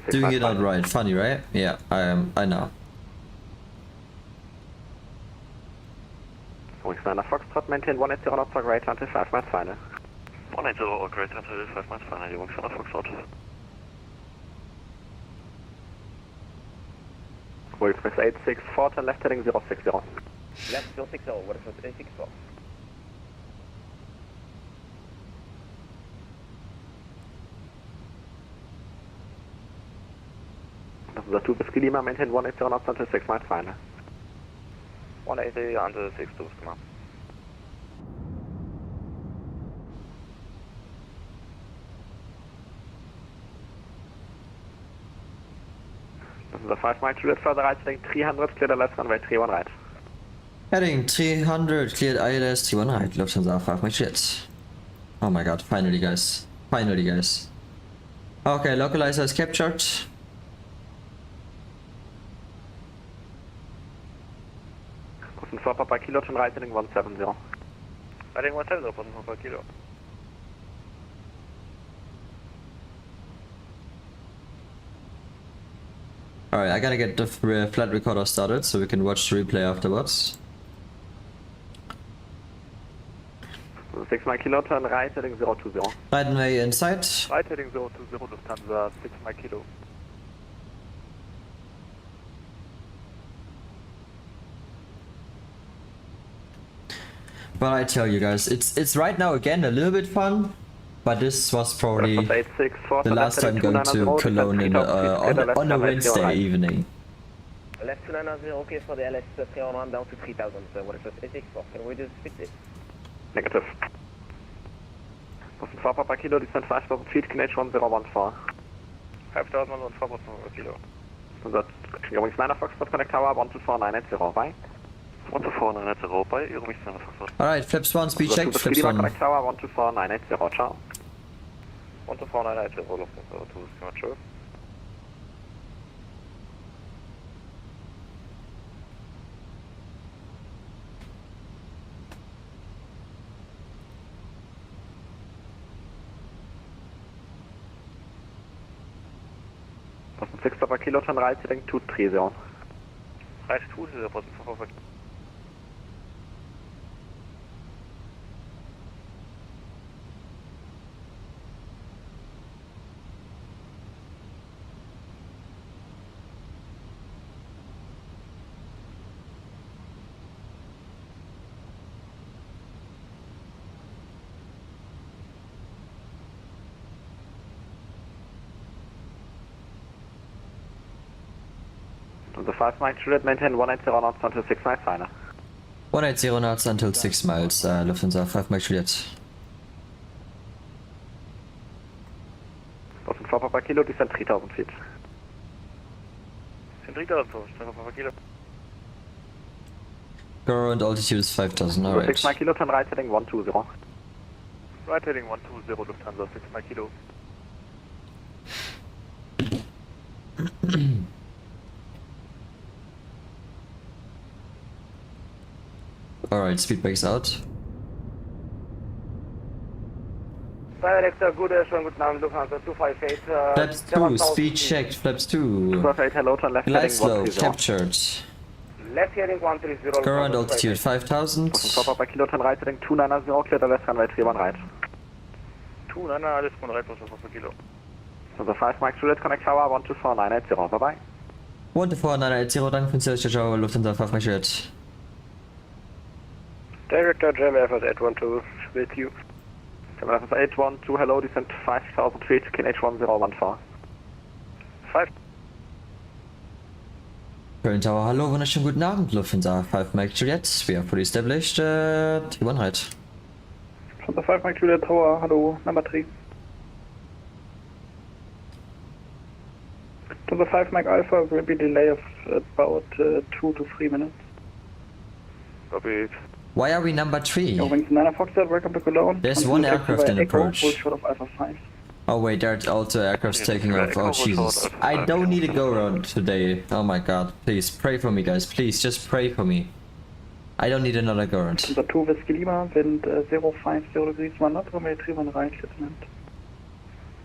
doing it not right. Funny, right? Yeah, I know. Wingman Foxtrot, maintain 180 knots, right until 5 miles final. 180, right until 5 miles final, Wingman Foxtrot. Wingman 864, turn left heading 060. Left 060, what is it? 864. The 2 Whiskey Lima, maintain 180 knots until 6 miles final. 180 until 6 to come up. The 5 Mike Juliet, further right heading 300, clear the left runway 31 right. Heading 300, cleared ILS 31 right, Lufthansa 5 Mike Juliet. Oh my god, finally guys. Finally guys. Okay, localizer is captured. Offen 4 Papa Kilo, turn right heading 170. Heading 170, offen Papa Kilo. Alright, I gotta get the flight recorder started so we can watch the replay afterwards. 6 Mike Kilo, turn right heading 020. Right way inside. Right heading 020, Lufthansa 6 Mike Kilo. But I tell you guys, it's right now again a little bit fun, but this was probably the last time going to Cologne on a Wednesday evening. Left 290, okay for the LS 301 down to 3000, what is it? 864, can we just fix it? Negative. Offen 4 Papa Kilo, descend 5000 feet, KNH 1014. 5014 Papa Kilo. So that's Wings 9 Foxtrot, connect tower 124980, bye. 124980, bye, Wings 9 Foxtrot. Alright, flaps 1, speed check, flaps 1. Connect tower 124980, ciao. 124980, Lufthansa 2 schema true. Offen 6 Papa Kilo, turn right heading 230. Right 230, Papa. The 5 Mike Juliet, maintain 180 knots until 6 miles final. 180 knots until 6 miles, Lufthansa 5 Mike Juliet. Offen 4 Papa Kilo, descend 3000 feet. Descend 3000, Papa Kilo. Current altitude is 5000, alright. 6 Mike Kilo, turn right heading 120. Right heading 120, Lufthansa 6 Mike Kilo. Alright, speed brakes out. Director, schönen guten Abend, Lufthansa 258. Flaps 2, speed checked, flaps 2. 258, hello, turn left Glide heading slow, 130. captured. Left heading 130. Current altitude 5000. Papa Papa Kilo, turn right heading 290, clear the left runway 31 right. 290, alles von right, Papa Kilo. So the 5 Mike Juliet, connect tower 124980, bye bye. 124,980, danke für den Ciao, Lufthansa 5 Mike Juliet. Director, German Air Force 812 with you. German Air Force 812, hello, descent 5000 feet, KNH1014. 5. Köln Tower, hallo, wunderschönen guten Abend, Lufthansa 5 Mike Juliet. We are fully established, T1 right. Lufthansa 5 Mike Juliet Tower, hello, number 3. Lufthansa 5 Mike Alpha will be delay of about 2 to 3 minutes. Copy. Why are we number 3? Wings 9 Foxtrot, welcome to Cologne. There's one aircraft in approach. Full shot of Alpha 5. Oh wait, there's also aircrafts taking off. Oh Jesus. I don't need a go around today. Oh my god. Please pray for me, guys. Please just pray for me. I don't need another go around. Lufthansa 2 Whiskey Lima, wind 050 degrees 1 knot, runway 31 right, Lieutenant.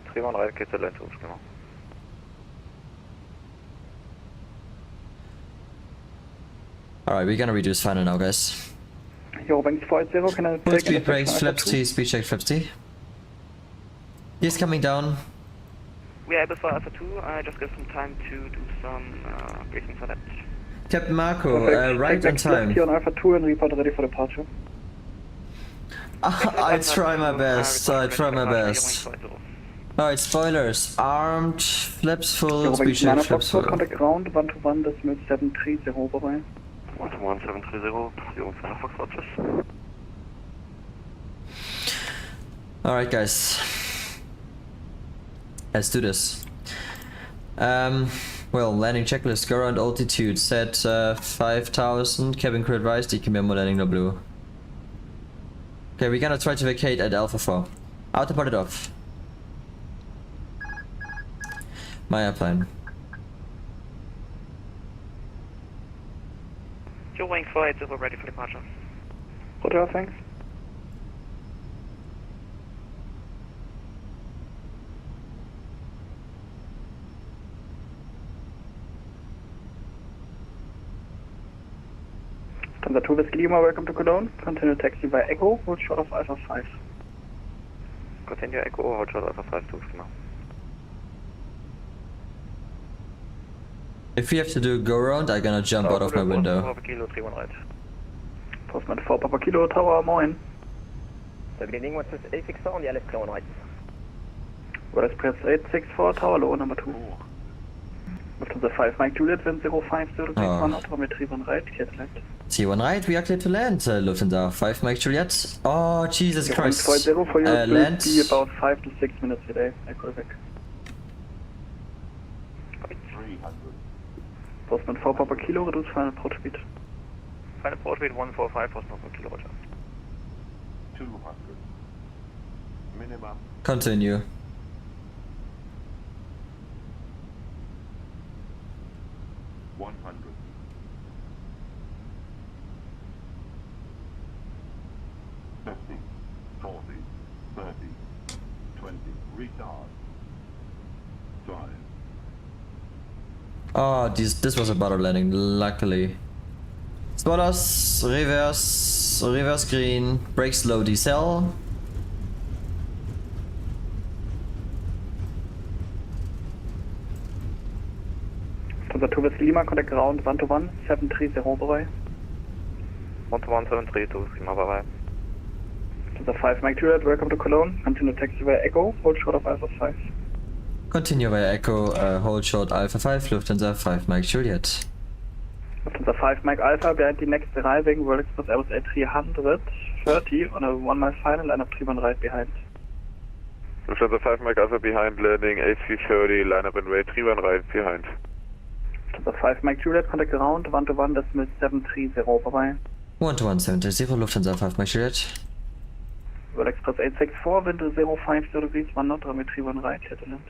31 right, geht zur Leitung, genau. Alright, we're gonna reduce final now, guys. Wings 480, can I Full take speed brakes, flaps T, speed check, flaps T. He's coming down. We are able for Alpha 2, I just give some time to do some briefing for that. Captain Marco, right on time. Here on Alpha 2 and report ready for departure. I try my best, I try my best. Alright, spoilers. Armed, flaps full, speed Wings check, 9 flaps full. Foxtrot, contact ground, 121, decimal 730, vorbei. 11730, Foxtrot, tschüss. Alright guys, let's do this. Well, landing checklist, go around altitude, set 5000, cabin crew advised, decamber landing no blue. Okay, we're gonna try to vacate at Alpha 4. Autopilot off. My airplane. Your wing 480 ready for departure. Roger, thanks. Lufthansa 2 Whiskey Lima, welcome to Cologne. Continue taxi by Echo, hold short of Alpha 5. Continue Echo, hold short Alpha 5, genau. If we have to do a go around, I'm gonna jump out of my window. Papa Kilo, 31 right. Postman 4 Papa Kilo Tower, moin. Beginning with this 864 on the LS Cologne right. Well, Express 864 Tower, low number 2. Lufthansa 5 Mike Juliet, wind 050 degrees 1 knot, runway 31 right, clear to land. T1 right, we are clear to land, Lufthansa 5 Mike Juliet. Oh, Jesus Christ. 40 for you, land. will be about 5 to 6 minutes today, echo back. 300. Postman 4 Papa Kilo, reduce final approach speed. Final approach speed 145, Postman 4 Kilo, roger. 200. Minimum. Continue. Oh, this was a butter landing, luckily. Spoilers, reverse green, brake slow, decel. Lufthansa 2 Whiskey Lima, contact ground 121, 730, vorbei. 121, 732, Lima, bye-bye. Lufthansa 5 Mike Juliet, welcome to Cologne. Continue taxi via Echo, hold short of Alpha 5. Continue via Echo, hold short Alpha 5, Lufthansa 5 Mike Juliet. Lufthansa 5 Mike Alpha, behind the next arriving World Express Airbus A330 on a 1 mile final, line up 31 right behind. Lufthansa 5 Mike Alpha behind, landing A330, line up and wait 31 right behind. Lufthansa 5 Mike Juliet, contact ground 121, decimal 730, vorbei. 12170, Lufthansa 5 Mike Juliet. World Express 864, window 05 degrees, 1 knot, telemetry 1 right, clear to land.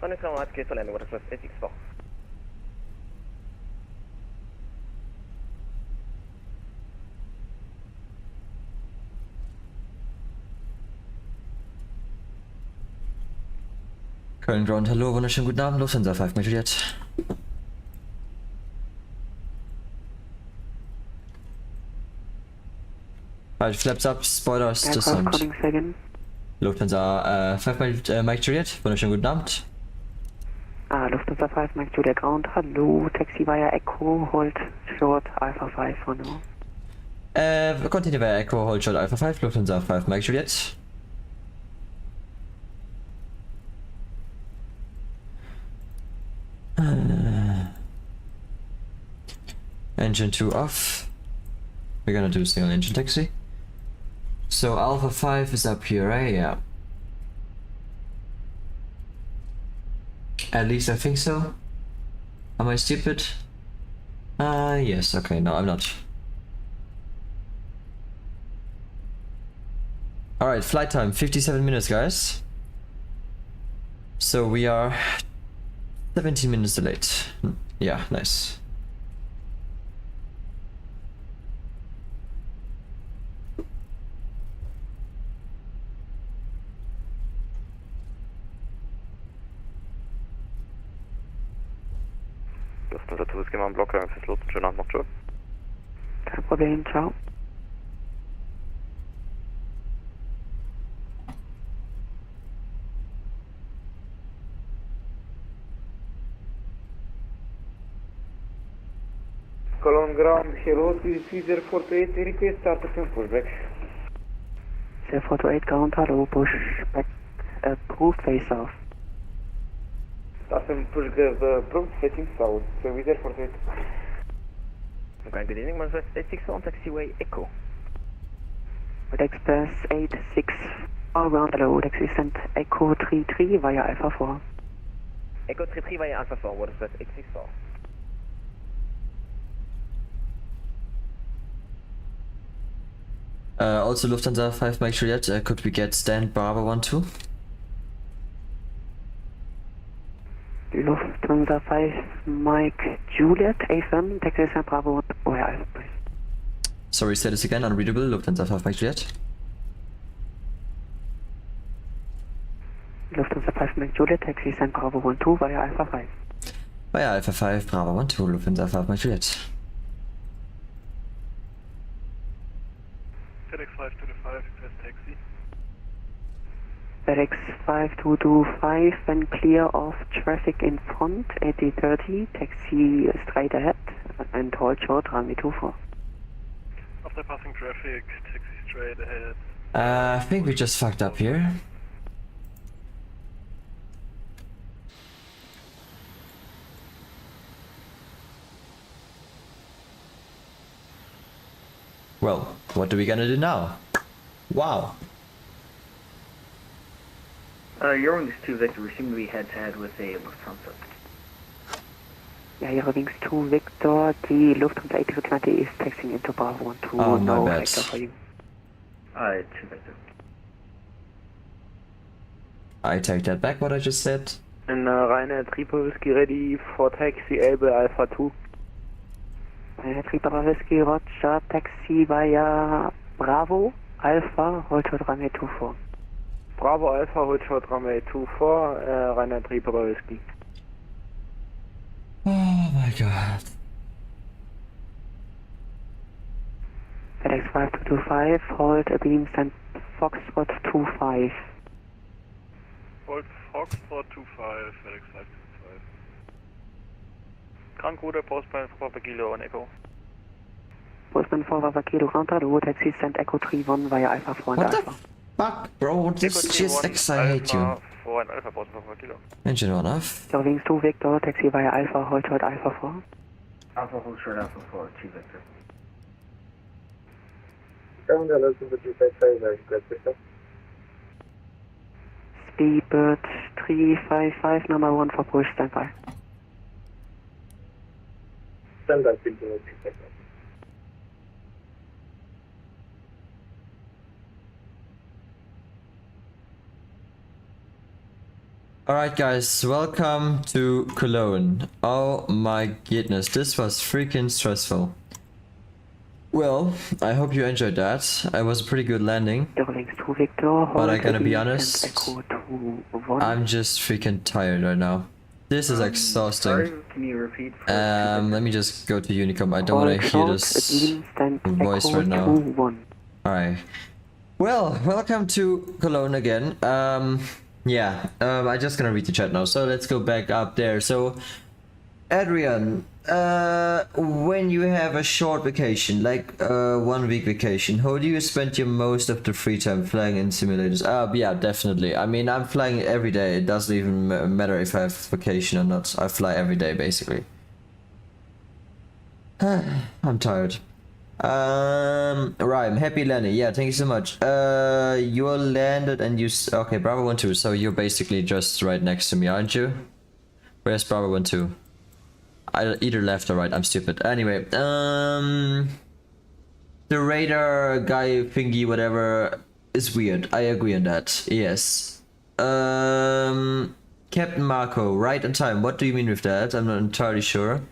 Runway 7 right, clear to landing, World Express 864. Köln Ground, hallo, wunderschönen guten Abend, Lufthansa 5 Mike Juliet. Right, flaps up, spoilers to sound. Lufthansa 5 Mike Juliet, wunderschönen guten Abend. Lufthansa 5 Mike Juliet Ground, hallo, taxi via Echo, hold short Alpha 5 for now. Continue via Echo, hold short Alpha 5, Lufthansa 5 Mike Juliet. Engine 2 off. We're gonna do single engine taxi. So Alpha 5 is up here, right? Yeah. At least I think so. Am I stupid? Yes, okay, no, I'm not. Alright, flight time, 57 minutes, guys. So we are 17 minutes delayed. Yeah, nice. Lufthansa 2 ist immer am Blocker, fürs Los, schönen Abend noch, tschö. Kein Problem, ciao. Cologne ground, hello, this is 048, request start to pushback. 048 ground, hallo, pushback, approved face off. Start and push the approved facing south, so with 048. Okay, good evening, Manchester 864 on taxiway Echo. World Express 86 around, hello, taxi sent Echo 33 via Alpha 4. Echo 33 via Alpha 4, World Express 864. Also Lufthansa 5 Mike Juliet, could we get stand Bravo 12? Lufthansa 5 Mike Juliet, A7, taxi sent Bravo 12, Alpha. Sorry, say this again, unreadable, Lufthansa 5 Mike Juliet. Lufthansa 5 Mike Juliet, taxi sent Bravo 12 via Alpha 5. Via Alpha 5, Bravo 12, Lufthansa 5 Mike Juliet. FedEx 525, request taxi. FedEx 5225, when clear of traffic in front, 8030, taxi straight ahead and hold short, runway 24. After passing traffic, taxi straight ahead. I think we just fucked up here. Well, what are we gonna do now? Wow. Eurowings 2 Victor, we seem to be head-to-head with a Lufthansa. Yeah, Eurowings 2 Victor, the Lufthansa A320 is taxiing into Bravo 12, oh, no my bad. factor for you. 2 Victor. I take that back, what I just said. And Rainer Triple Whiskey ready for taxi Able Alpha 2. Triple Whiskey Roger, taxi via Bravo Alpha, hold short runway 24. Bravo Alpha, hold short runway 24, Rainer Triple Whiskey. Oh my god. FedEx 5225, hold a beam send Foxtrot 25. Hold Foxtrot 25, FedEx 525. Krankruder, Postman for Papa Kilo on Echo. Postman for Papa Kilo counter, the taxi sent Echo 31 via Alpha 4 and What Alpha. the fuck, bro? This is just X, I hate you. 4 and Alpha, Postman for Papa Kilo. Engine 1 off. Eurowings 2 Victor, taxi via Alpha, hold short Alpha 4. Alpha, hold short Alpha 4, 2 Victor. Ground, hello, Super 255, request Victor. Speedbird 355, number 1 for push, standby. Standby, 355. Alright guys, welcome to Cologne. Oh my goodness, this was freaking stressful. Well, I hope you enjoyed that. It was a pretty good landing. But I gotta be honest, I'm just freaking tired right now. This is exhausting. Can you repeat? Let me just go to Unicom. I don't want to hear this voice right now. Alright. Well, welcome to Cologne again. Yeah, I'm just gonna read the chat now. So let's go back up there. So, Adrian, when you have a short vacation, like 1 week vacation, how do you spend your most of the free time flying in simulators? Yeah, definitely. I mean, I'm flying every day. It doesn't even matter if I have vacation or not. I fly every day, basically. I'm tired. Rhyme, happy landing. Yeah, thank you so much. You're landed and you okay, Bravo 1-2, so you're basically just right next to me, aren't you? Where's Bravo 1-2? I either left or right, I'm stupid. Anyway, the radar guy thingy, whatever, is weird. I agree on that, yes. Captain Marco, right on time. What do you mean with that? I'm not entirely sure.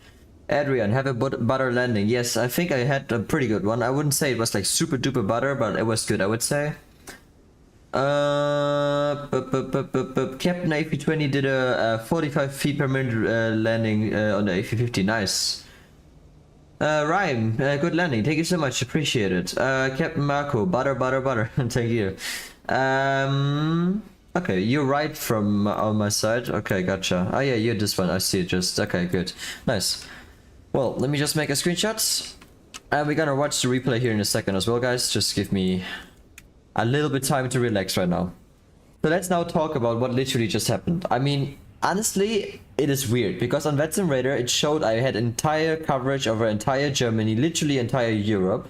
Adrian, have a butter landing. Yes, I think I had a pretty good one. I wouldn't say it was like super duper butter, but it was good, I would say. Captain A320 did a 45 feet per minute landing on the A350. Nice. Rhyme, good landing. Thank you so much. Appreciate it. Captain Marco, butter. Thank you. Okay, you're right from on my side. Okay, gotcha. Oh yeah, you're this one. I see it just. Okay, good. Nice. Well, let me just make a screenshot. And we're gonna watch the replay here in a second as well, guys. Just give me a little bit time to relax right now. So let's now talk about what literally just happened. I mean, honestly, it is weird because on Vatsim radar it showed I had entire coverage over entire Germany, literally entire Europe,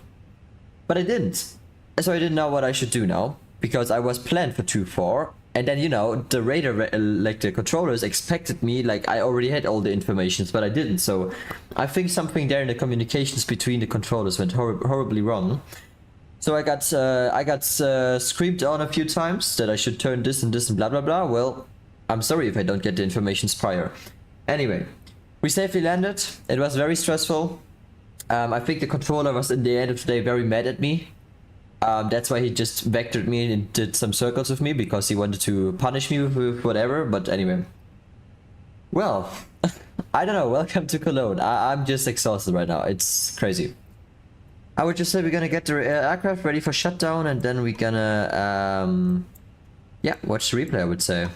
but I didn't. So I didn't know what I should do now because I was planned for 2-4, and then, you know, the radar, like the controllers expected me, like I already had all the informations, but I didn't. So I think something there in the communications between the controllers went horribly wrong. So I got screamed on a few times that I should turn this and blah blah blah. Well, I'm sorry if I don't get the informations prior. Anyway, we safely landed. It was very stressful. I think the controller was in the end of the day very mad at me. That's why he just vectored me and did some circles with me because he wanted to punish me with whatever. But anyway, well, I don't know. Welcome to Cologne. I'm just exhausted right now. It's crazy. I would just say we're gonna get the aircraft ready for shutdown, and then we're gonna yeah, watch the replay, I would say.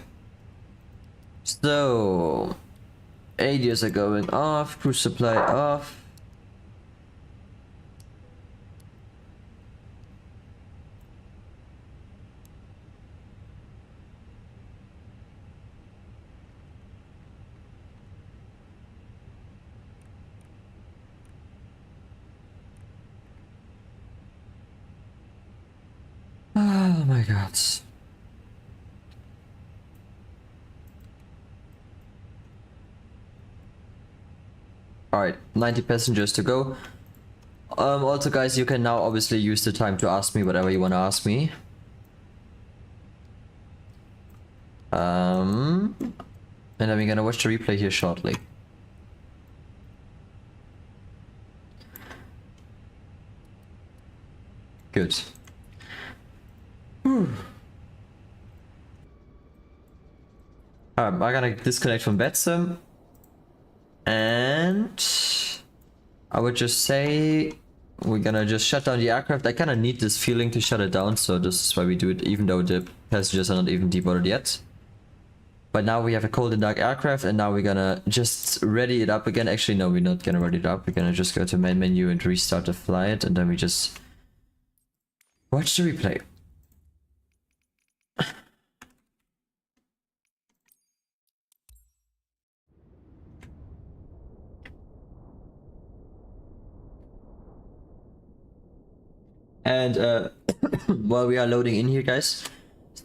So ADs are going off, cruise supply off. Oh my god. Alright, 90 passengers to go. Also guys, you can now obviously use the time to ask me whatever you want to ask me. And then we're gonna watch the replay here shortly. Good. I'm gonna disconnect from Vatsim, and I would just say we're gonna just shut down the aircraft. I kind of need this feeling to shut it down, so this is why we do it, even though the passengers are not even deboarded yet. But now we have a cold and dark aircraft, and now we're gonna just ready it up again. Actually, no, we're not gonna ready it up. We're gonna just go to main menu and restart the flight, and then we just watch the replay. And while we are loading in here, guys,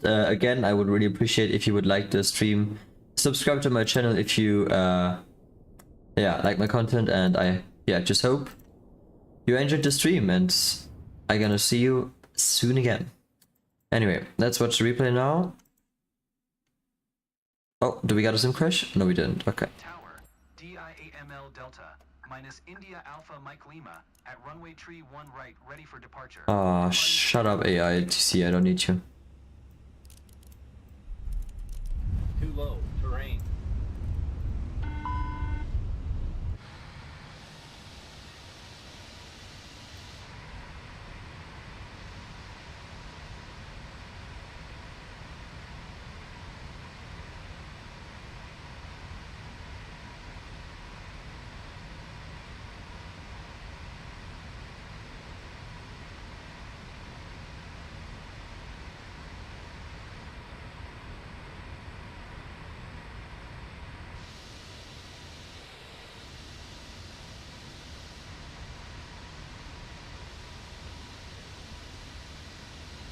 again, I would really appreciate if you would like the stream, subscribe to my channel if you yeah, like my content, and I just hope you enjoyed the stream, and I'm gonna see you soon again. Anyway, let's watch the replay now. Oh, do we got a sim crash? No, we didn't. Okay. Tower, DIAML Delta, minus India Alpha Mike Lima, at runway tree 1 right, ready for departure. Ah, shut up, AITC. I don't need you. Too low, terrain.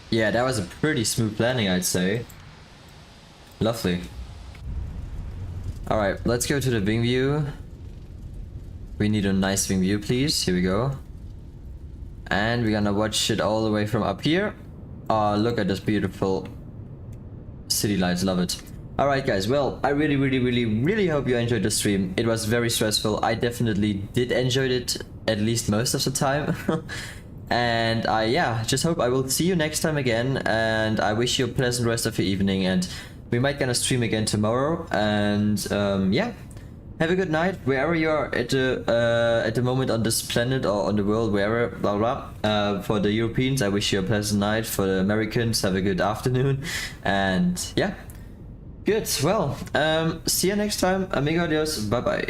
Yeah, that was a pretty smooth landing, I'd say. Lovely. Alright, let's go to the wing view. We need a nice wing view, please. Here we go. And we're gonna watch it all the way from up here. Oh, look at this beautiful city lights. Love it. Alright guys, well, I really hope you enjoyed the stream. It was very stressful. I definitely did enjoy it, at least most of the time. And yeah, just hope I will see you next time again, and I wish you a pleasant rest of your evening, and we might gonna stream again tomorrow. And yeah, have a good night wherever you are at the moment on this planet or on the world, wherever, blah blah. For the Europeans, I wish you a pleasant night. For the Americans, have a good afternoon. And yeah, good. Well, see you next time. Amigo, adios, bye bye.